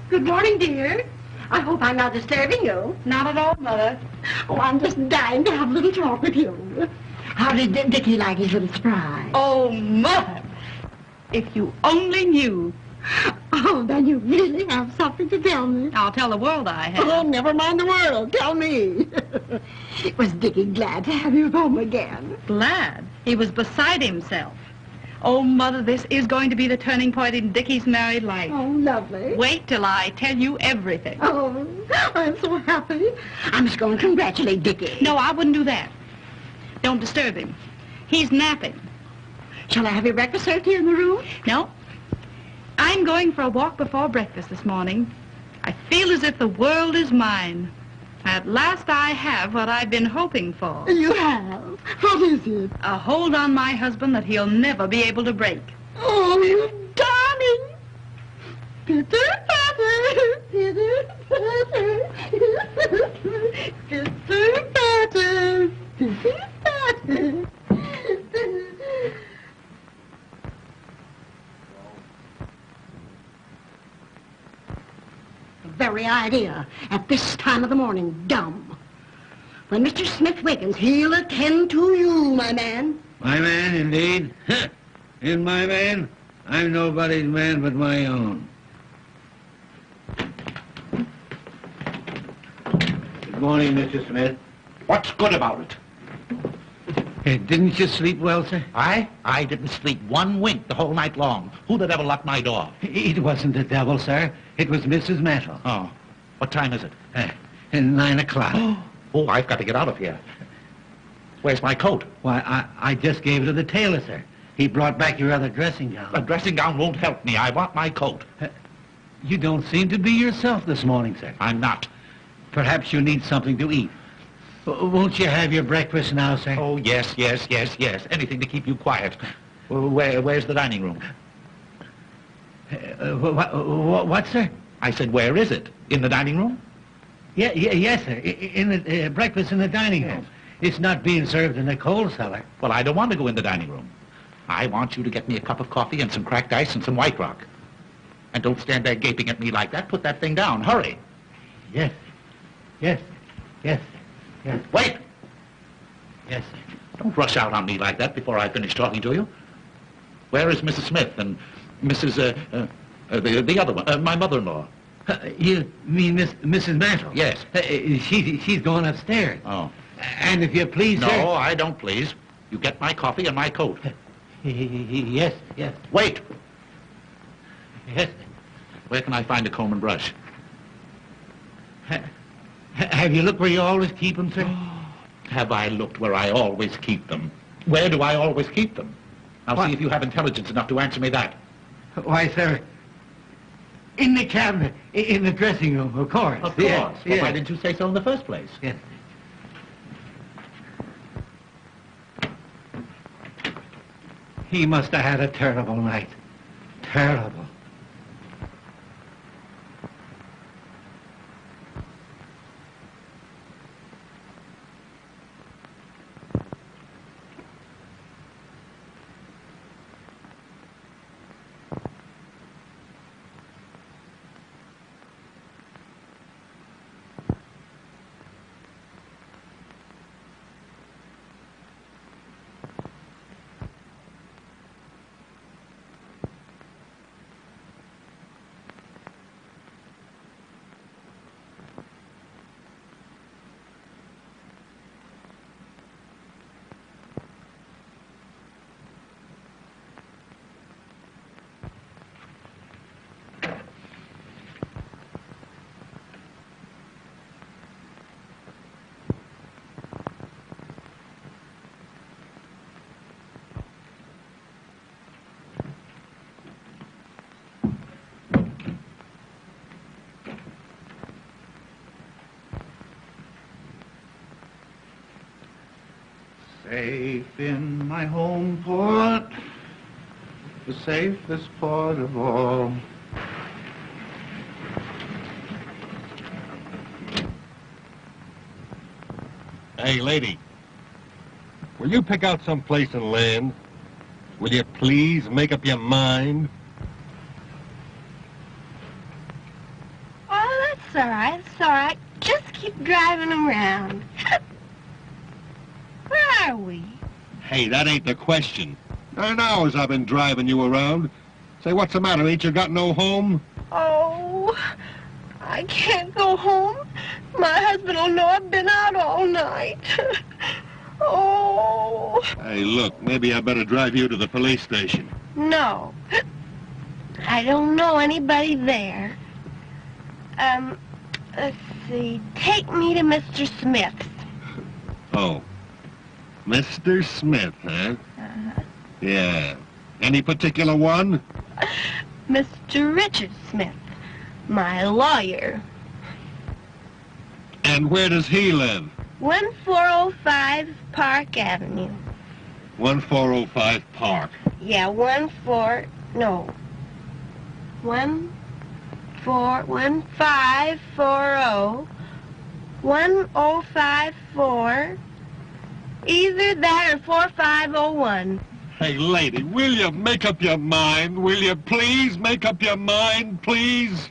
Good morning, dear. I hope I'm not disturbing you. Not at all, Mother. Oh, I'm just dying to have a little talk with you. How did Dickie like his little surprise? Oh, Mother, if you only knew. Oh, then you really have something to tell me. I'll tell the world I have. Oh, never mind the world. Tell me. Was Dickie glad to have you home again? Glad. He was beside himself. Oh, Mother, this is going to be the turning point in Dickie's married life. Oh, lovely. Wait till I tell you everything. Oh, I'm so happy. I must go and congratulate Dickie. No, I wouldn't do that. Don't disturb him. He's napping. Shall I have your breakfast served here in the room? No. I'm going for a walk before breakfast this morning. I feel as if the world is mine. At last I have what I've been hoping for. You have. What is it? A hold on my husband that he'll never be able to break. Oh, you darling. Pitter-patter, pitter-patter, pitter-patter, pitter-patter. The very idea at this time of the morning, dumb. When Mr. Smith wakens, he'll attend to you, my man. My man, indeed. In my man? I'm nobody's man but my own. Good morning, Mr. Smith. What's good about it? Hey, didn't you sleep well, sir? I didn't sleep one wink the whole night long. Who the devil locked my door? It wasn't the devil, sir. It was Mrs. Mantle. Oh, what time is it? 9 o'clock. Oh, I've got to get out of here. Where's my coat? Why, I just gave it to the tailor, sir. He brought back your other dressing gown. A dressing gown won't help me. I want my coat. You don't seem to be yourself this morning, sir. I'm not. Perhaps you need something to eat. Won't you have your breakfast now, sir? Oh, yes. Anything to keep you quiet. Where's the dining room? What, sir? I said, where is it? In the dining room? Yes, sir. In the breakfast in the dining room. It's not being served in the coal cellar. Well, I don't want to go in the dining room. I want you to get me a cup of coffee and some cracked ice and some White Rock. And don't stand there gaping at me like that. Put that thing down. Hurry. Yes. Yes. Yes. Yes. Wait! Yes. Don't rush out on me like that before I finish talking to you. Where is Mrs. Smith and Mrs. The other one, my mother-in-law? You mean Mrs. Mantle? Yes. She's going upstairs. Oh. And if you please, No, sir... I don't please. You get my coffee and my coat. Yes. Wait! Yes. Where can I find a comb and brush? Have you looked where you always keep them, sir? Have I looked where I always keep them? Where do I always keep them? Now What? see if you have intelligence enough to answer me that. Why, sir, in the cabinet, in the dressing room, of course. Of course. Yes, Well, yes. why didn't you say so in the first place? Yes. He must have had a terrible night. Terrible. Safe in my home port, the safest port of all. Hey, lady, will you pick out some place and land? Will you please make up your mind? Oh, that's all right. It's all right. Just keep driving around. Where are we? Hey, that ain't the question. 9 hours I've been driving you around. Say, what's the matter? Ain't you got no home? Oh, I can't go home. My husband will know I've been out all night. Oh, Hey, look, maybe I better drive you to the police station. no. I don't know anybody there. Let's see. Take me to Mr. Smith's. Oh. Mr. Smith, huh? Yeah. Any particular one? Mr. Richard Smith, my lawyer. And where does he live? 1405 Park Avenue. 1405 Park. Yeah, 1540. 1054. Either that or 4501. Hey, lady, will you make up your mind? Will you please make up your mind, please?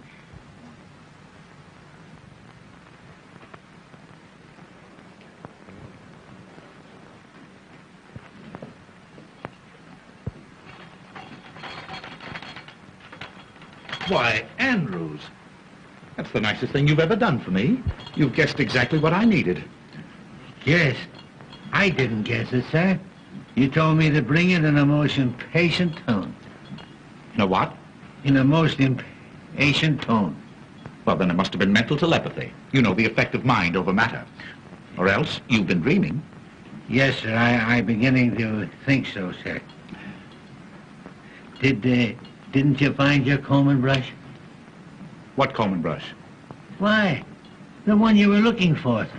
Why, Andrews, that's the nicest thing you've ever done for me. You've guessed exactly what I needed. Yes. I didn't guess it, sir. You told me to bring it in a most impatient tone. You know what? In a most impatient tone. Well, then it must have been mental telepathy. You know, the effect of mind over matter. Or else you've been dreaming. Yes, sir. I'm beginning to think so, sir. Didn't you find your comb and brush? What comb and brush? Why? The one you were looking for, sir.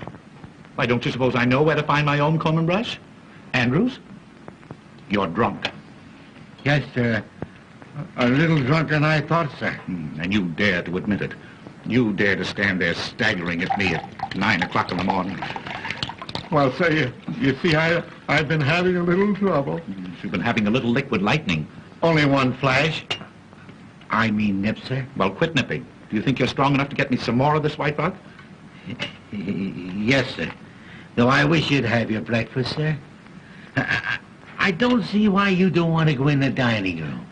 Why, don't you suppose I know where to find my own comb and brush? Andrews, you're drunk. Yes, sir. A little drunker than I thought, sir. And you dare to admit it. You dare to stand there staggering at me at 9 o'clock in the morning. Well, sir, you see, I've been having a little trouble. You've been having a little liquid lightning. Only one flash. I mean nip, sir. Well, quit nipping. Do you think you're strong enough to get me some more of this White Rock? Yes, sir. Though I wish you'd have your breakfast, sir. I don't see why you don't want to go in the dining room.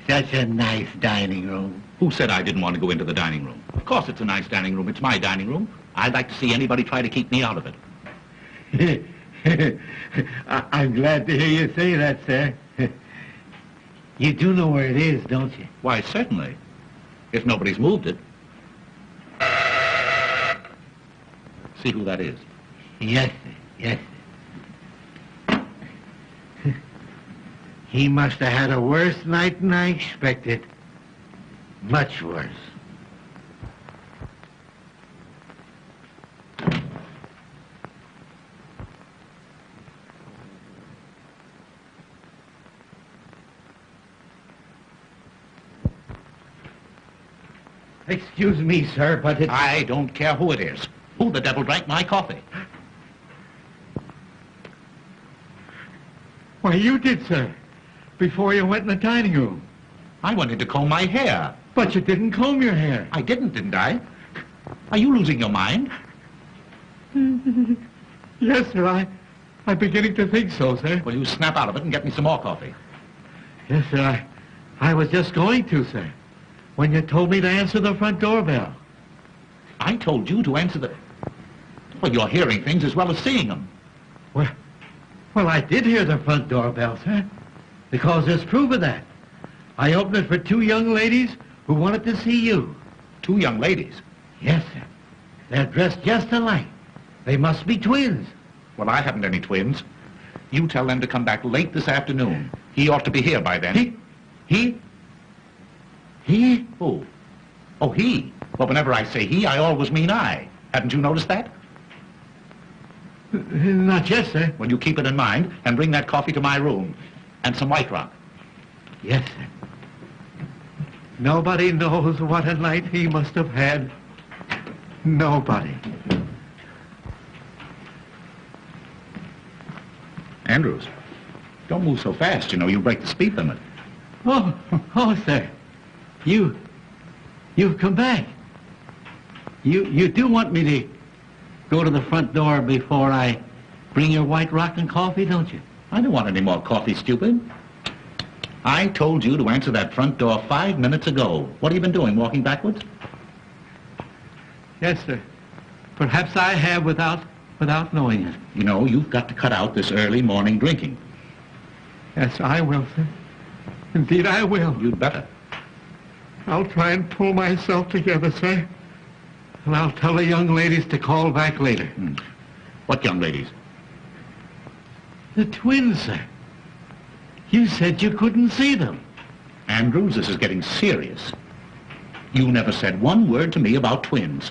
Such a nice dining room. Who said I didn't want to go into the dining room? Of course it's a nice dining room. It's my dining room. I'd like to see anybody try to keep me out of it. I'm glad to hear you say that, sir. You do know where it is, don't you? Why, certainly. If nobody's moved it. See who that is. Yes, sir. Yes, sir. He must have had a worse night than I expected. Much worse. Excuse me, sir, but it's... I don't care who it is. Who the devil drank my coffee? Why, you did, sir, before you went in the dining room. I wanted to comb my hair. But you didn't comb your hair. I didn't I? Are you losing your mind? Yes, sir, I'm beginning to think so, sir. Well, you snap out of it and get me some more coffee. Yes, sir, I was just going to, sir, when you told me to answer the front doorbell. I told you to answer the... Well, you're hearing things as well as seeing them. Well, I did hear the front doorbell, sir, because there's proof of that. I opened it for two young ladies who wanted to see you. Two young ladies? Yes, sir. They're dressed just alike. They must be twins. Well, I haven't any twins. You tell them to come back late this afternoon. He ought to be here by then. He? Who? Oh, he. Well, whenever I say he, I always mean I. Hadn't you noticed that? Not yet, sir. Well, you keep it in mind and bring that coffee to my room. And some White Rock. Yes, sir. Nobody knows what a night he must have had. Nobody. Andrews, don't move so fast. You know, you'll break the speed limit. Oh, sir. You've come back. You do want me to go to the front door before I bring your White Rock and coffee, don't you? I don't want any more coffee, stupid. I told you to answer that front door 5 minutes ago. What have you been doing, walking backwards? Yes, sir. Perhaps I have without knowing it. You know, you've got to cut out this early morning drinking. Yes, I will, sir. Indeed, I will. You'd better. I'll try and pull myself together, sir. And I'll tell the young ladies to call back later. What young ladies? The twins, sir. You said you couldn't see them. Andrews, this is getting serious. You never said one word to me about twins.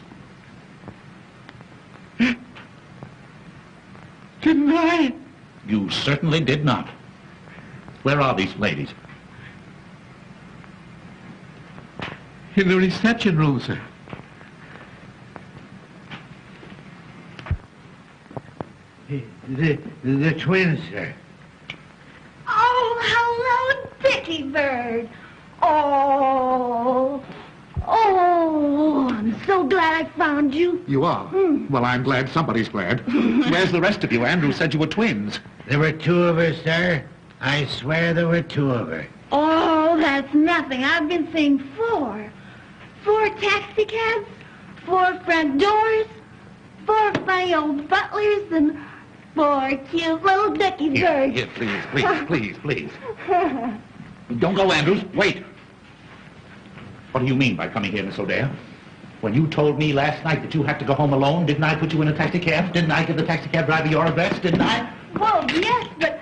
Didn't I? You certainly did not. Where are these ladies? In the reception room, sir. The twins, sir. Oh, hello, Dickie Bird. Oh, I'm so glad I found you. You are? Well, I'm glad somebody's glad. Where's the rest of you? Andrews said you were twins. There were two of her, sir. I swear there were two of her. Oh, that's nothing. I've been seeing four. 4 taxi cabs, 4 front doors, 4 funny old butlers, and 4 cute little Dickie Birds. Here, please. Don't go, Andrews. Wait. What do you mean by coming here, Miss O'Dare? When you told me last night that you had to go home alone, didn't I put you in a taxi cab? Didn't I give the taxi cab driver your address? Didn't I? Well, yes, but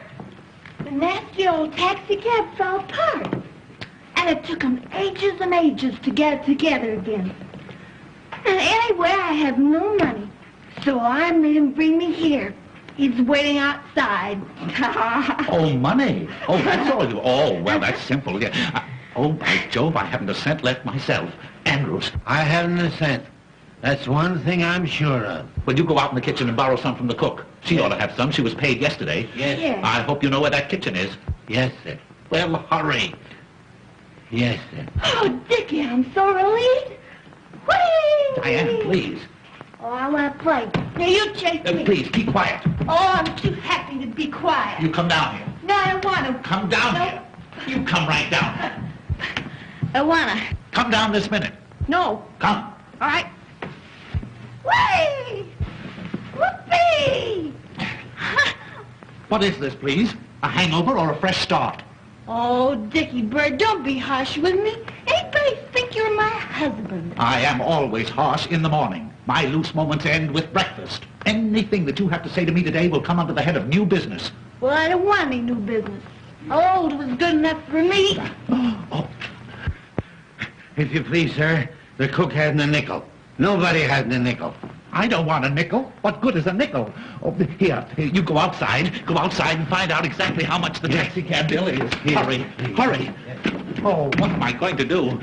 the nasty old taxi cab fell apart. And it took them ages and ages to get it together again. And anyway, I have no money. So I made him bring me here. He's waiting outside. Oh, money. Oh, that's all you... Oh, well, that's simple. Yeah. Oh, by Jove, I haven't a cent left myself. Andrews, I haven't a cent. That's one thing I'm sure of. will you go out in the kitchen and borrow some from the cook? She ought to have some. She was paid yesterday. Yes. Yes. I hope you know where that kitchen is. Yes, sir. Well, hurry. Yes, sir. Oh, Dickie, I'm so relieved. Whee! Diane, please. Oh, I want to play. Now, you chase me. Please, keep quiet. Oh, I'm too happy to be quiet. You come down here. No, I don't want to. Come down No. here. You come right down. I want to. Come down this minute. No. Come. All right. Whee! Whoopee! What is this, please? A hangover or a fresh start? Oh, Dickie Bird, don't be harsh with me. Anybody think you're my husband? I am always harsh in the morning. My loose moments end with breakfast. Anything that you have to say to me today will come under the head of new business. Well, I don't want any new business. Old was good enough for me. Oh, If you please, sir, the cook hadn't a nickel. Nobody hadn't a nickel. I don't want a nickel. What good is a nickel? Oh, here, you go outside. Go outside and find out exactly how much the taxi cab bill is. Here. Hurry, hurry. Oh, what am I going to do?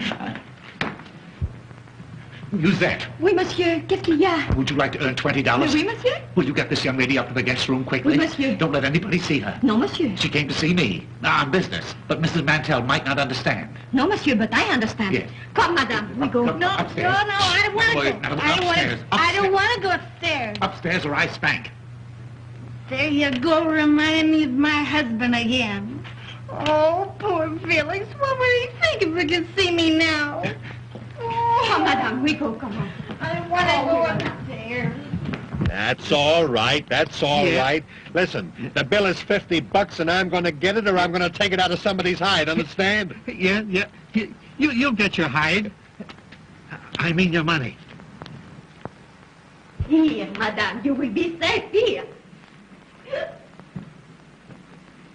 Musette, Oui, monsieur. Qu'est-ce qu'il y a? would you like to earn $20? Oui, monsieur. Will you get this young lady up to the guest room quickly? Oui, monsieur. Don't let anybody see her. Non, monsieur. She came to see me. On business. But Mrs. Mantell might not understand. No, monsieur, but I understand. Yes. Come, madame. We go. Come No, upstairs. no, I don't want to Boy, go. madam, I don't want upstairs, to. I don't upstairs. want to go upstairs. Upstairs or I spank. There you go, reminding me of my husband again. Oh, poor Felix. What would he think if he could see me now? Oh, Come, madame. We go. Come on. I want to go upstairs. That's all right. That's all Yeah. right. Listen, the bill is $50 and I'm going to get it or I'm going to take it out of somebody's hide, understand? Yeah. You'll get your hide. I mean your money. Here, madame, you will be safe here.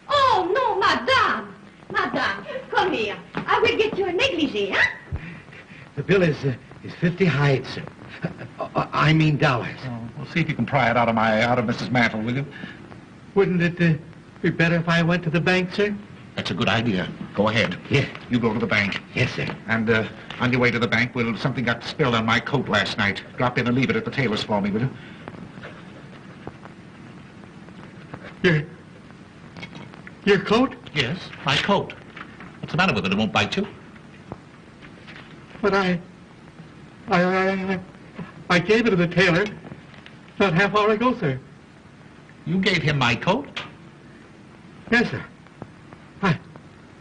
Oh, no, madame. Madame, come here. I will get you a negligee, huh? The bill is 50 hides, sir. I mean dollars. Well, see if you can pry it out of Mrs. Mantle, will you? Wouldn't it be better if I went to the bank, sir? That's a good idea. Go ahead. Yeah. You go to the bank. Yes, sir. And on your way to the bank, something got spilled on my coat last night. Drop in and leave it at the tailor's for me, will you? Your coat? Yes, my coat. What's the matter with it? It won't bite you? But I gave it to the tailor not half hour ago, sir. You gave him my coat? Yes, sir.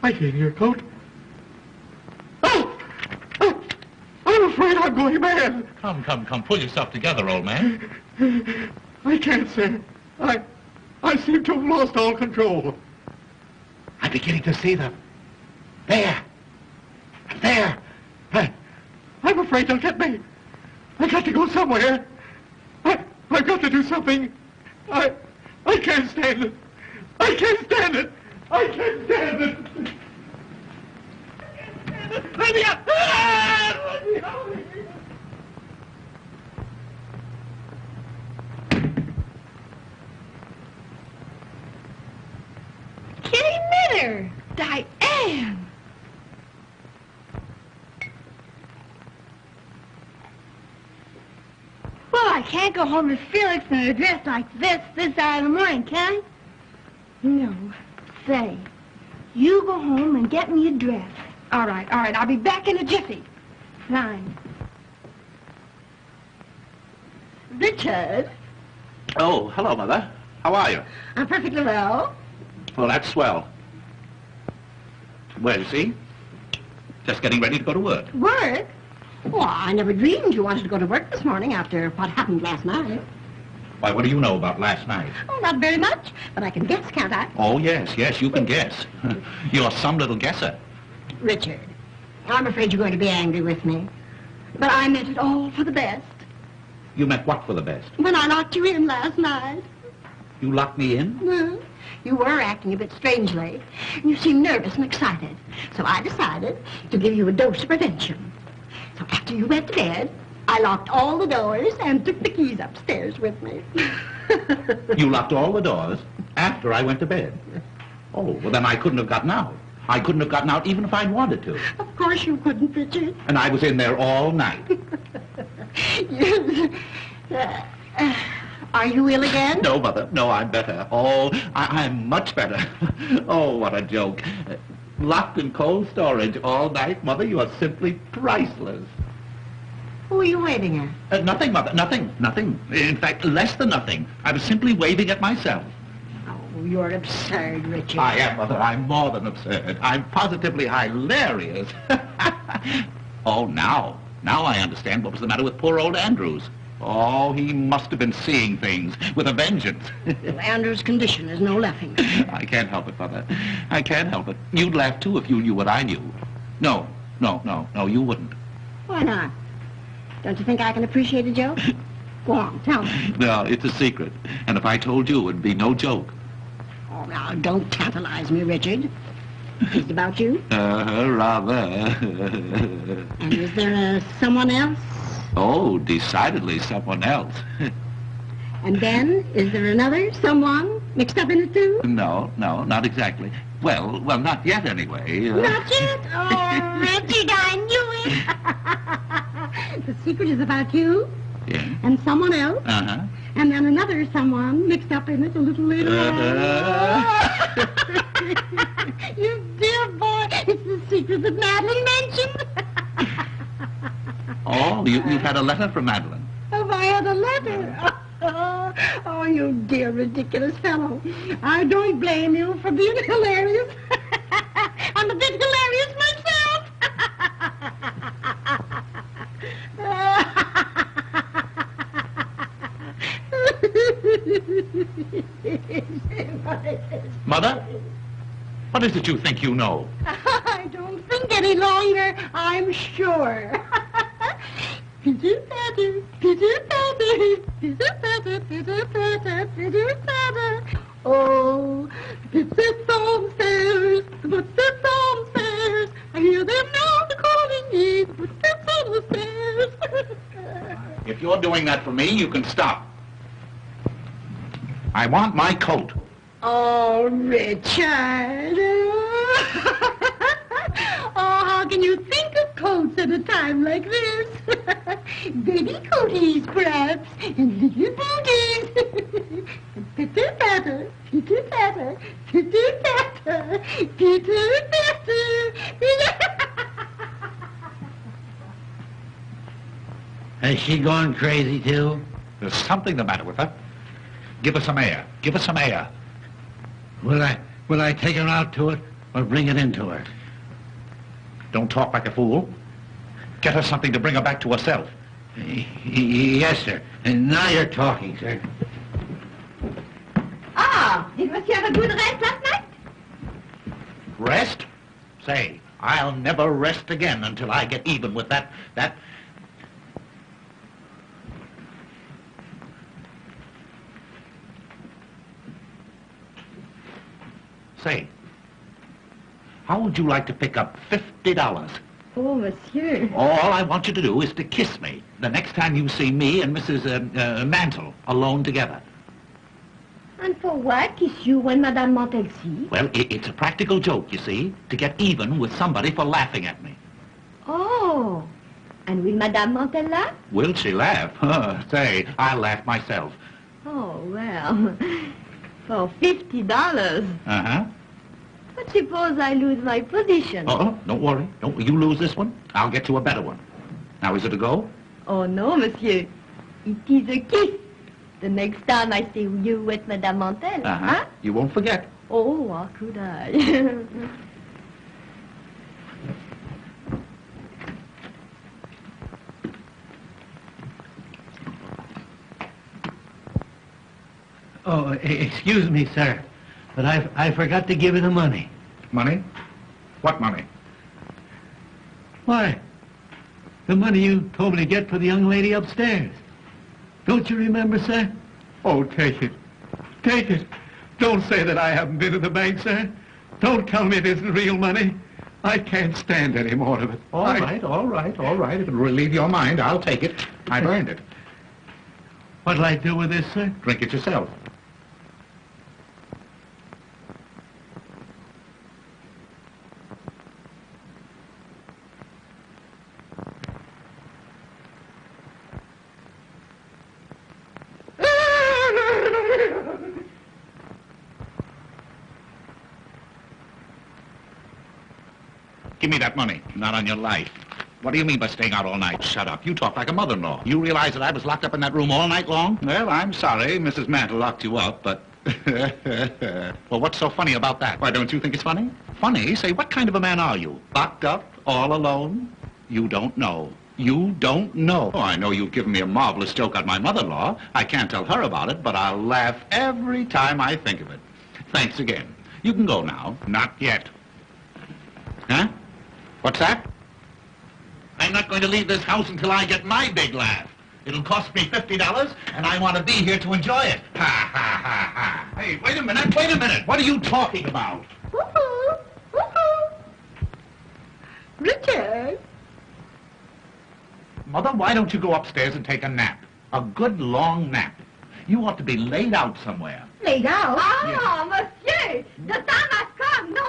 I gave you your coat. Oh! I'm afraid I'm going mad. Come. Pull yourself together, old man. I can't, sir. I seem to have lost all control. I'm beginning to see them. There. I'm afraid they'll get me. I got to go somewhere. I've got to do something. I can't stand it. I can't stand it. Let me out. Let me out. Kitty Mitter. Diane! Well, I can't go home to Felix in a dress like this hour of the morning, can I? No. Say, you go home and get me a dress. All right. I'll be back in a jiffy. Fine. Richard, Oh, hello, Mother. How are you? I'm perfectly well. Well, that's swell. Well, you see? Just getting ready to go to work. Work? Well, I never dreamed you wanted to go to work this morning after what happened last night. Why, what do you know about last night? Oh, not very much, but I can guess, can't I? Oh, yes, you can guess. You're some little guesser. Richard, I'm afraid you're going to be angry with me. But I meant it all for the best. You meant what for the best? When I locked you in last night. You locked me in? Well, you were acting a bit strangely. You seemed nervous and excited. So I decided to give you a dose of prevention. So after you went to bed, I locked all the doors and took the keys upstairs with me. You locked all the doors after I went to bed. Oh, well, then I couldn't have gotten out. I couldn't have gotten out even if I'd wanted to. Of course you couldn't, Richard. And I was in there all night. Are you ill again? No, Mother. No, I'm better. Oh, I'm much better. Oh, what a joke. Locked in cold storage all night, Mother. You are simply priceless. Who are you waving at? Nothing, Mother. Nothing. Nothing. In fact, less than nothing. I was simply waving at myself. Oh, you're absurd, Richard. I am, Mother. I'm more than absurd. I'm positively hilarious. Oh, now I understand what was the matter with poor old Andrews. Oh, he must have been seeing things with a vengeance. Andrew's condition is no laughing. I can't help it, Mother. I can't help it. You'd laugh, too, if you knew what I knew. No, you wouldn't. Why not? Don't you think I can appreciate a joke? Go on, tell me. No, it's a secret. And if I told you, it'd be no joke. Oh, now, don't tantalize me, Richard. Is it about you? Rather. And is there someone else? Oh, decidedly someone else. And then, is there another someone mixed up in it, too? No, not exactly. Well, not yet, anyway. Not yet? Oh, Richard, I knew it. The secret is about you Yeah. and someone else. Uh-huh. And then another someone mixed up in it a little later on. You dear boy, it's the secret that Madeline mentioned. Oh, you've had a letter from Madeline. Have I had a letter? Oh, you dear ridiculous fellow. I don't blame you for being hilarious. I'm a bit hilarious myself. Mother? What is it you think you know? I don't think any longer, I'm sure. Pitter-patter, pitter-patter, pitter-patter, pitter-patter, pitter-patter. Oh, footsteps on stairs, the footsteps on stairs. I hear them now, they're calling me, the footsteps on the stairs. If you're doing that for me, you can stop. I want my coat. Oh, Richard. Oh, how can you think of coats at a time like this? Baby coaties, perhaps, and little booties. Pitter-patter, pitter-patter, pitter-patter, pitter-patter. Has she gone crazy, too? There's something the matter with her. Give her some air. Give her some air. Will I take her out to it or bring it into her? Don't talk like a fool. Get her something to bring her back to herself. Yes, sir. And now you're talking, sir. Ah, did Monsieur have a good rest last night? Rest? Say, I'll never rest again until I get even with that... Say, how would you like to pick up $50? Oh, Monsieur. All I want you to do is to kiss me the next time you see me and Mrs. Mantle alone together. And for what? Kiss you when Madame Montel sees? Well, it's a practical joke, you see, to get even with somebody for laughing at me. Oh. And will Madame Montel laugh? Will she laugh? Say, I'll laugh myself. Oh, well. For $50. Uh-huh. But suppose I lose my position. Oh, don't worry. You lose this one, I'll get you a better one. Now, is it a go? Oh, no, Monsieur. It is a kiss. The next time I see you with Madame Montel. Uh-huh. Huh? You won't forget. Oh, how could I? Oh, excuse me, sir, but I forgot to give you the money. Money? What money? Why? The money you told me to get for the young lady upstairs. Don't you remember, sir? Oh, take it. Take it. Don't say that I haven't been to the bank, sir. Don't tell me it isn't real money. I can't stand any more of it. All right, all right, all right. If it'll relieve your mind, I'll take it. I've earned it. What'll I do with this, sir? Drink it yourself. Give me that money. Not on your life. What do you mean by staying out all night? Shut up. You talk like a mother-in-law. You realize that I was locked up in that room all night long? Well, I'm sorry Mrs. Mantle locked you up, but... Well, what's so funny about that? Why, don't you think it's funny? Funny? Say, what kind of a man are you? Locked up? All alone? You don't know. You don't know. Oh, I know you've given me a marvelous joke on my mother-in-law. I can't tell her about it, but I'll laugh every time I think of it. Thanks again. You can go now. Not yet. Huh? What's that? I'm not going to leave this house until I get my big laugh. It'll cost me $50, and I want to be here to enjoy it. Ha, ha, ha, ha. Hey, wait a minute, wait a minute. What are you talking about? Woohoo! Woohoo! Richard! Mother, why don't you go upstairs and take a nap? A good long nap. You ought to be laid out somewhere. Laid out? Ah, monsieur, the time has come, no?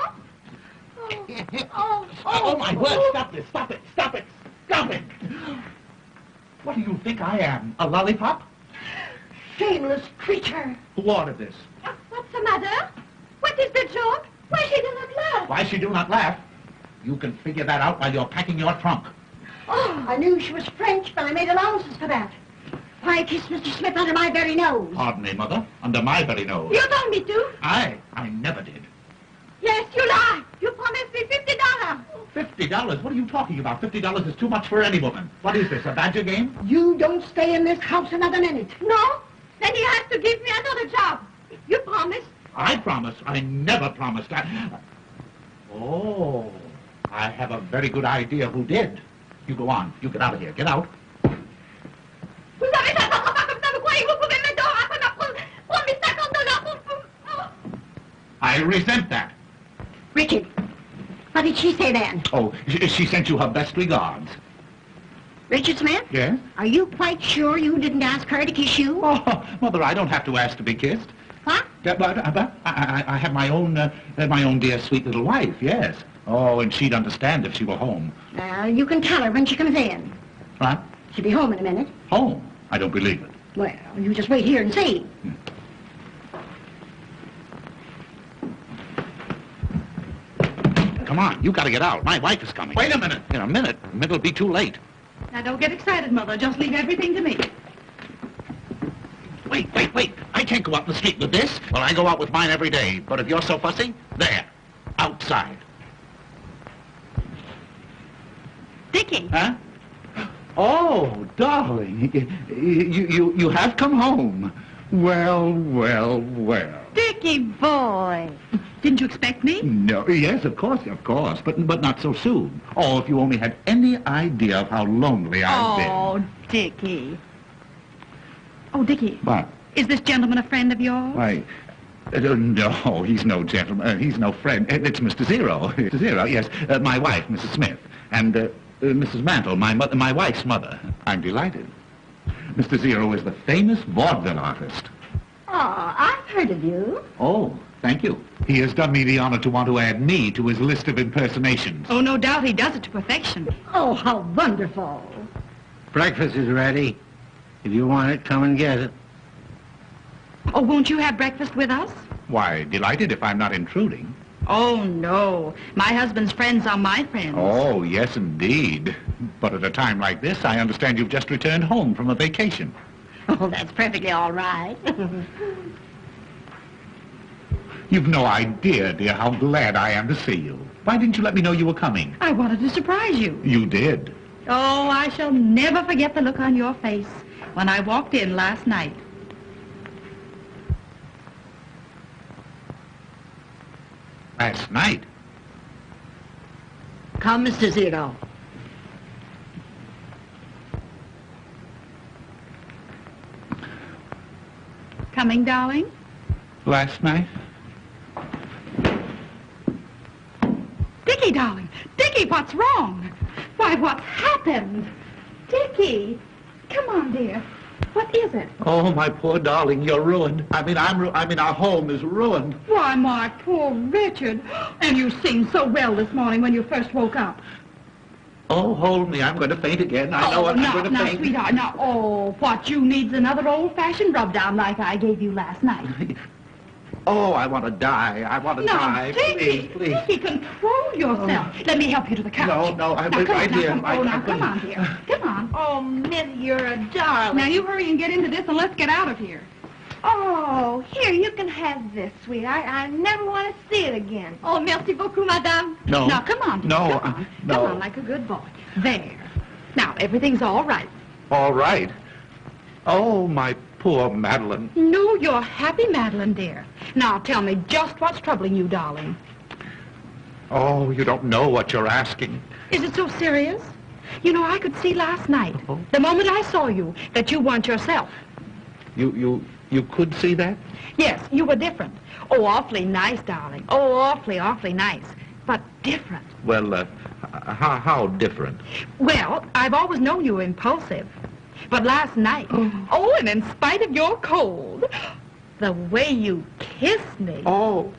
Oh, my word, stop this, stop it, stop it, stop it. What do you think I am, a lollipop? Shameless creature. Who ordered this? What's the matter? What is the joke? Why she do not laugh? Why she do not laugh? You can figure that out while you're packing your trunk. Oh, I knew she was French, but I made allowances for that. Why kiss Mr. Smith under my very nose? Pardon me, Mother, under my very nose. You told me to. I never did. Yes, you lie. You promised me $50. $50? What are you talking about? $50 is too much for any woman. What is this, a badger game? You don't stay in this house another minute. No? Then he has to give me another job. You promised. I promised. I never promised. Oh, I have a very good idea who did. You go on. You get out of here. Get out. Vous avez ça dans pas comme ça, vous croyez que vous pouvez me donner après ma promis $50 pour... I resent that. Richard, what did she say then? Oh, she sent you her best regards. Richard Smith? Yes? Are you quite sure you didn't ask her to kiss you? Oh, Mother, I don't have to ask to be kissed. What? But I have my own dear sweet little wife, yes. Oh, and she'd understand if she were home. You can tell her when she comes in. What? She'll be home in a minute. Home? I don't believe it. Well, you just wait here and see. Come on, you got to get out. My wife is coming. Wait a minute. In a minute. It'll be too late. Now, don't get excited, Mother. Just leave everything to me. Wait. I can't go out in the street with this. Well, I go out with mine every day. But if you're so fussy, there. Outside. Dickie. Huh? Oh, darling, you have come home. Well. Dickie boy. Didn't you expect me? No, yes, of course, but not so soon. Oh, if you only had any idea of how lonely I've been. Oh, Dickie. Oh, Dickie. What? Is this gentleman a friend of yours? Why, no, he's no gentleman. He's no friend. It's Mr. Zero. Mr. Zero, yes. My wife, Mrs. Smith. And Mrs. Mantle, my wife's mother. I'm delighted. Mr. Zero is the famous vaudeville artist. Oh, I've heard of you. Oh, thank you. He has done me the honor to want to add me to his list of impersonations. Oh, no doubt he does it to perfection. Oh, how wonderful. Breakfast is ready. If you want it, come and get it. Oh, won't you have breakfast with us? Why, delighted if I'm not intruding. Oh, no. My husband's friends are my friends. Oh, yes, indeed. But at a time like this, I understand you've just returned home from a vacation. Oh, that's perfectly all right. You've no idea, dear, how glad I am to see you. Why didn't you let me know you were coming? I wanted to surprise you. You did. Oh, I shall never forget the look on your face when I walked in last night. Last night? Come, Mr. Zero. Coming, darling? Last night? Dickie, Dickie, darling. Dickie, what's wrong? Why, what's happened? Dickie, come on, dear. What is it? Oh, my poor darling, you're ruined. I mean, our home is ruined. Why, my poor Richard. And you seemed so well this morning when you first woke up. Oh, hold me. I'm going to faint again. I know it. I'm going to now, faint. sweetheart, now, what you need's another old-fashioned rub-down like I gave you last night. Oh, I want to die. I want to die. Dickie, Please. Dickie, control yourself. Let me help you to the couch. No, now, wait come right on, here. Come on, dear. Come on. Oh, Miss, you're a darling. Now, you hurry and get into this, and let's get out of here. Oh, here, you can have this, sweet. I never want to see it again. Oh, merci beaucoup, madame. No. Now, come on, dear. No, Come on. no. Come on, like a good boy. There. Now, everything's all right. All right. Oh, my poor Madeline. No, you're happy, Madeline, dear. Now, tell me just what's troubling you, darling. Oh, you don't know what you're asking. Is it so serious? You know, I could see last night, the moment I saw you, that you weren't yourself. You could see that? Yes, you were different. Oh, awfully nice, darling. Oh, awfully, awfully nice. But different. Well, how different? Well, I've always known you were impulsive. But last night, oh, and in spite of your cold, the way you kissed me. Oh.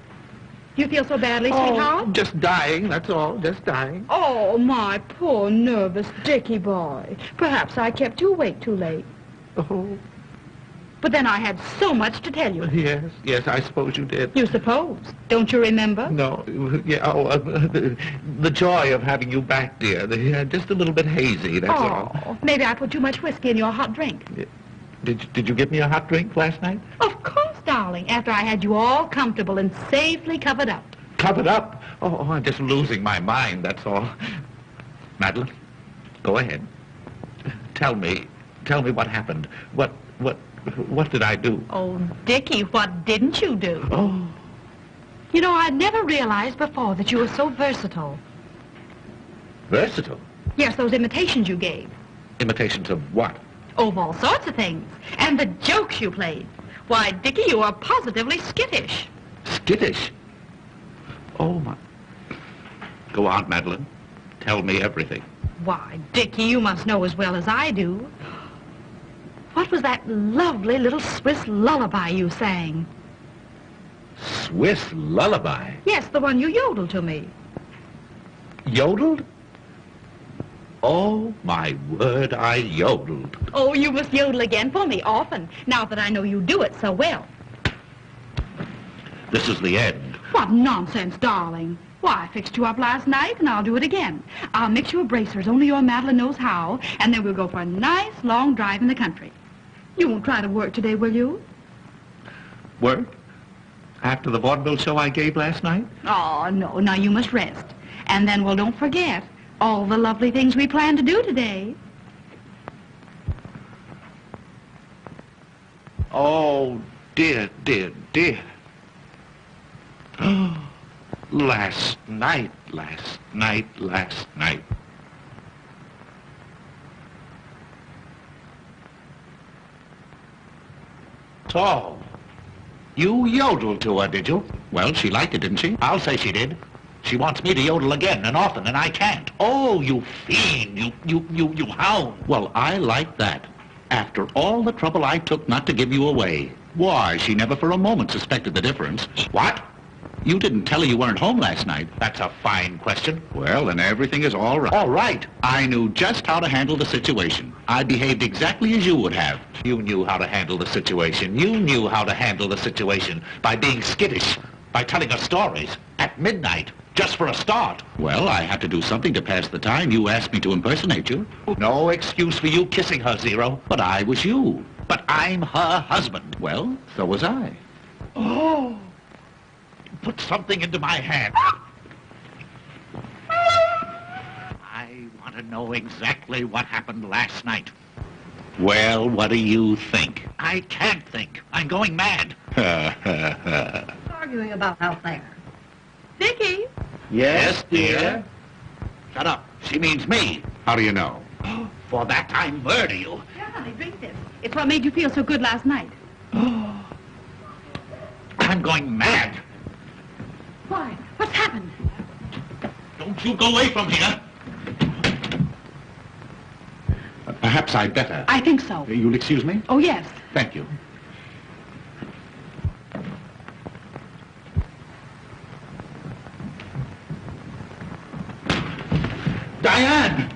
You feel so badly, sweetheart? Just dying, that's all, just dying. Oh, my poor nervous Dickie boy. Perhaps I kept you awake too late. Oh, But then I had so much to tell you. yes, I suppose you did. You suppose. Don't you remember? No, the joy of having you back, dear. Just a little bit hazy, that's all. Maybe I put too much whiskey in your hot drink. Did you give me a hot drink last night? Of course, darling, after I had you all comfortable and safely covered up. Covered up? Oh, I'm just losing my mind, that's all. Madeline, go ahead. Tell me what happened. What did I do? Oh, Dickie, what didn't you do? Oh. You know, I'd never realized before that you were so versatile. Versatile? Yes, those imitations you gave. Imitations of what? Of all sorts of things. And the jokes you played. Why, Dickie, you are positively skittish. Skittish? Oh, my... Go on, Madeline. Tell me everything. Why, Dickie, you must know as well as I do. What was that lovely little Swiss lullaby you sang? Swiss lullaby? Yes, the one you yodeled to me. Yodeled? Oh, my word, I yodeled. Oh, you must yodel again for me often, now that I know you do it so well. This is the end. What nonsense, darling. Why, I fixed you up last night, and I'll do it again. I'll mix you a bracers, only your Madeline knows how, and then we'll go for a nice long drive in the country. You won't try to work today, will you? Work? After the vaudeville show I gave last night? Oh, no. Now you must rest. And then, well, don't forget all the lovely things we plan to do today. Oh, dear, dear, dear. Last night. So, you yodeled to her, did you? Well, she liked it, didn't she? I'll say she did. She wants me to yodel again and often, and I can't. Oh, you fiend, you hound. Well, I like that. After all the trouble I took not to give you away. Why, she never for a moment suspected the difference. What? You didn't tell her you weren't home last night. That's a fine question. Well, then everything is all right. All right. I knew just how to handle the situation. I behaved exactly as you would have. You knew how to handle the situation. You knew how to handle the situation by being skittish, by telling her stories at midnight, just for a start. Well, I had to do something to pass the time. You asked me to impersonate you. No excuse for you kissing her, Zero. But I was you. But I'm her husband. Well, so was I. Oh. Put something into my hand. I want to know exactly what happened last night. Well, what do you think? I can't think. I'm going mad. Arguing about out there. Dickie? Yes, dear? Shut up. She means me. How do you know? For that I murder you. Yeah, honey, drink this. It's what made you feel so good last night. I'm going mad. Why? What's happened? Don't Don't you go away from here. Perhaps I'd better. I think so. You'll excuse me? Oh, yes. Thank you. Diane!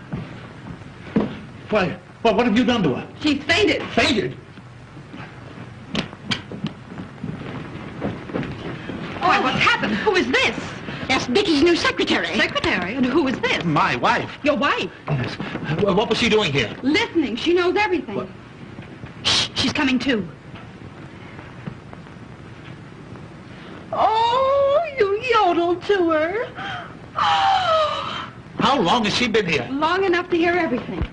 Why, what have you done to her? She's fainted. Fainted? Oh, what's happened? Who is this? That's Dickie's new secretary. Secretary? And who is this? My wife. Your wife. Yes. What was she doing here? Listening. She knows everything. What? Shh, she's coming too. Oh, you yodeled to her. Oh. How long has she been here? Long enough to hear everything.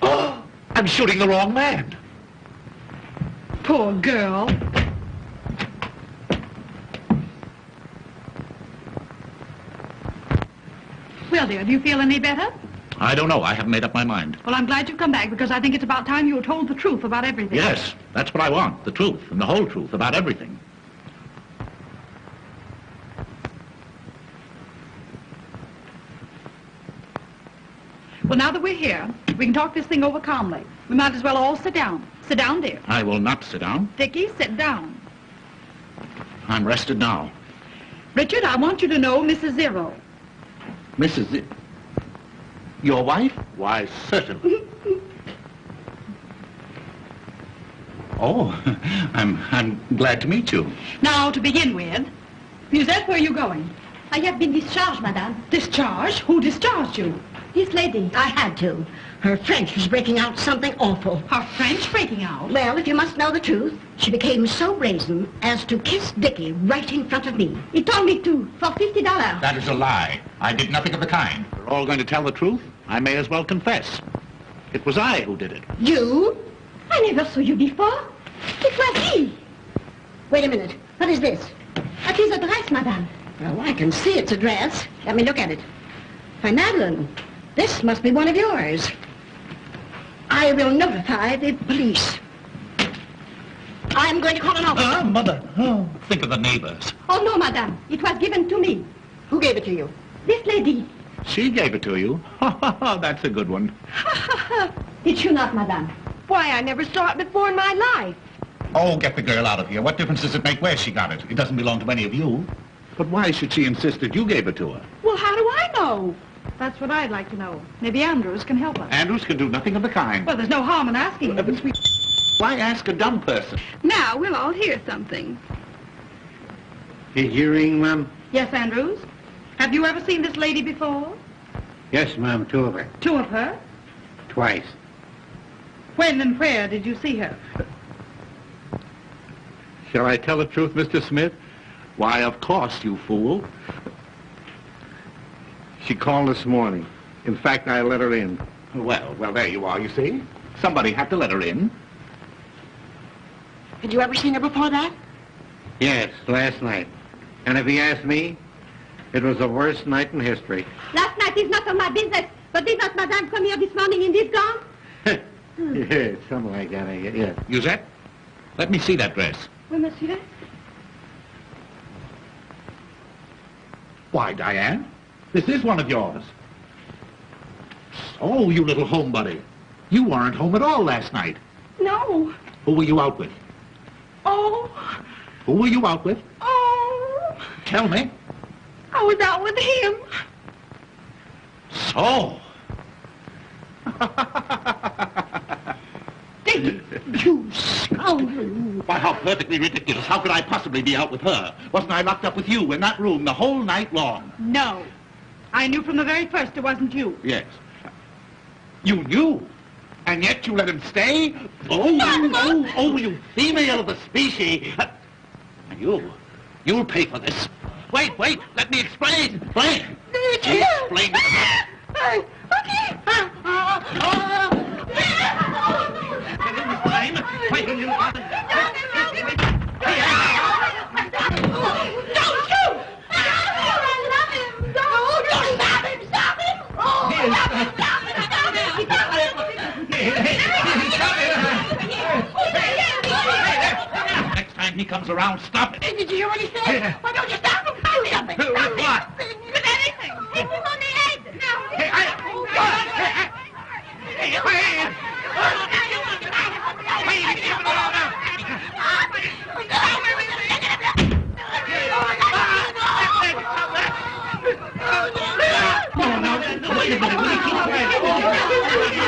Oh, I'm shooting the wrong man. Poor girl. Well, dear, do you feel any better? I don't know. I haven't made up my mind. Well, I'm glad you've come back because I think it's about time you were told the truth about everything. Yes, that's what I want. The truth, and the whole truth about everything. Well, now that we're here, we can talk this thing over calmly. We might as well all sit down. Sit down, dear. I will not sit down. Dickie, sit down. I'm rested now. Richard, I want you to know Mrs. Zero. Mrs. Your wife? Why, certainly. Oh, I'm glad to meet you. Now, to begin with, Musette, where are you going? I have been discharged, madame. Discharged? Who discharged you? This lady. I had to. Her French was breaking out something awful. Her French breaking out? Well, if you must know the truth, she became so brazen as to kiss Dickie right in front of me. He told me to, for $50. That is a lie. I did nothing of the kind. We're all going to tell the truth. I may as well confess. It was I who did it. You? I never saw you before. It was he. Wait a minute. What is this? That is a dress, madame. Well, I can see it's a dress. Let me look at it. Why, Madeline, this must be one of yours. I will notify the police. I'm going to call an officer. Mother. Oh, think of the neighbors. Oh, no, madame. It was given to me. Who gave it to you? This lady. She gave it to you? That's a good one. Did you not, madame? Why, I never saw it before in my life. Oh, get the girl out of here. What difference does it make where she got it? It doesn't belong to any of you. But why should she insist that you gave it to her? Well, how do I know? That's what I'd like to know. Maybe Andrews can help us. Andrews can do nothing of the kind. Well, there's no harm in asking him. Why ask a dumb person? Now, we'll all hear something. Did you ring, ma'am? Yes, Andrews? Have you ever seen this lady before? Yes, ma'am, two of her. Two of her? Twice. When and where did you see her? Shall I tell the truth, Mr. Smith? Why, of course, you fool. She called this morning. In fact, I let her in. Well, there you are, you see. Somebody had to let her in. Had you ever seen her before that? Yes, last night. And if he asked me, it was the worst night in history. Last night is not on my business, but did not madame come here this morning in this gown? Yeah, something like that, I guess. Yeah. Musette, let me see that dress. Oui, monsieur. Why, Diane, this is one of yours. Oh, you little homebody. You weren't home at all last night. No. Who were you out with? Oh. Who were you out with? Oh. Tell me. I was out with him. So. You scoundrel. Why, how perfectly ridiculous. How could I possibly be out with her? Wasn't I locked up with you in that room the whole night long? No. I knew from the very first it wasn't you. Yes. You knew? And yet you let him stay? Oh, you female of the species. And you'll pay for this. Wait, let me explain. Explain. Explain. Next time comes around, stop it. Did you hear what he said? Why don't you stop him? Do something. With Stop what? him. With anything. Hit him on the head. No. Wait a minute, will you keep quiet?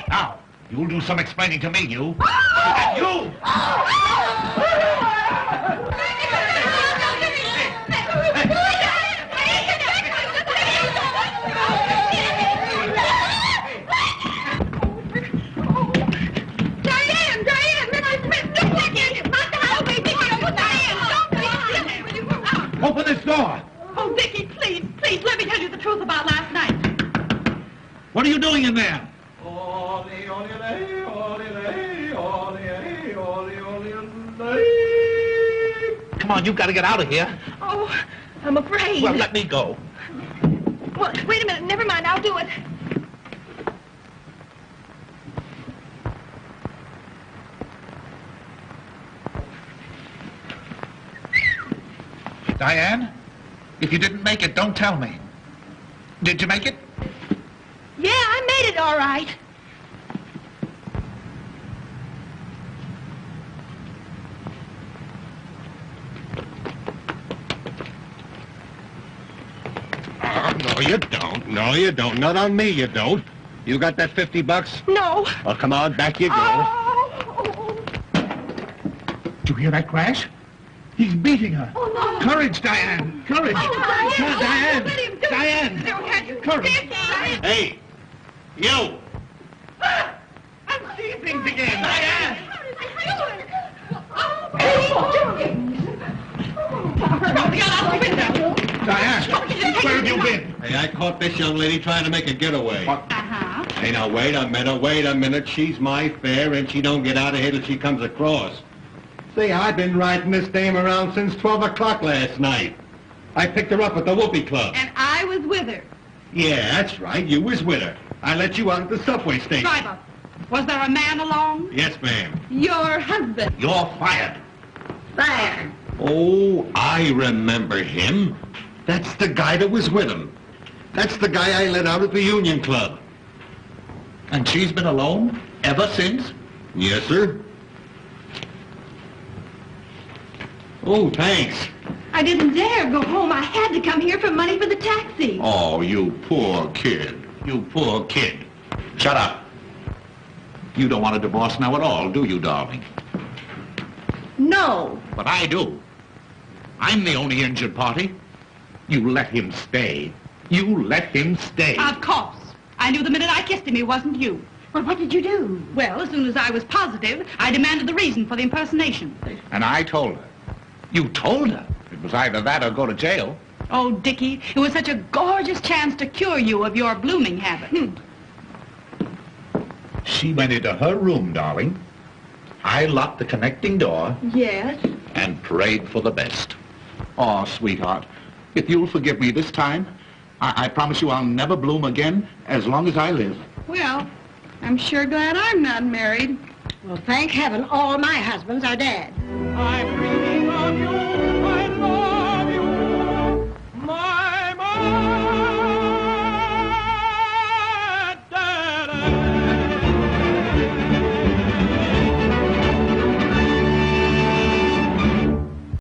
Now, you'll do some explaining to me, you. And you! Open this door! Oh, Dickie, please, please, let me tell you the truth about last night. What are you doing in there? Come on, you've got to get out of here. Oh, I'm afraid. Well, let me go. Well, wait a minute. Never mind. I'll do it. Diane, if you didn't make it, don't tell me. Did you make it? Yeah, I made it all right. No, you don't. No, you don't. Not on me, you don't. You got that $50? No. Well, come on, back you go. Oh. Did you hear that crash? He's beating her. Oh, no. Courage, Diane. Courage. Oh, Come on, Diane. Let him do it. Diane. Courage. Hey, you! I'm seeing things again. Diane. Diane, where have you been? Hey, I caught this young lady trying to make a getaway. Uh-huh. Hey, now, wait a minute. She's my fare, and she don't get out of here till she comes across. See, I've been riding this dame around since 12 o'clock last night. I picked her up at the Whoopee Club. And I was with her. Yeah, that's right. You was with her. I let you out at the subway station. Driver, was there a man along? Yes, ma'am. Your husband. You're fired. Fire. Oh, I remember him. That's the guy that was with him. That's the guy I let out at the Union Club. And she's been alone ever since? Yes, sir. Oh, thanks. I didn't dare go home. I had to come here for money for the taxi. Oh, you poor kid. You poor kid. Shut up. You don't want a divorce now at all, do you, darling? No. But I do. I'm the only injured party. You let him stay. You let him stay. Of course. I knew the minute I kissed him he wasn't you. Well, what did you do? Well, as soon as I was positive, I demanded the reason for the impersonation. And I told her. You told her? It was either that or go to jail. Oh, Dickie, it was such a gorgeous chance to cure you of your blooming habit. She went into her room, darling. I locked the connecting door Yes? and prayed for the best. Oh, sweetheart, if you'll forgive me this time, I promise you I'll never bloom again as long as I live. Well, I'm sure glad I'm not married. Well, thank heaven all my husbands are dead. I'm free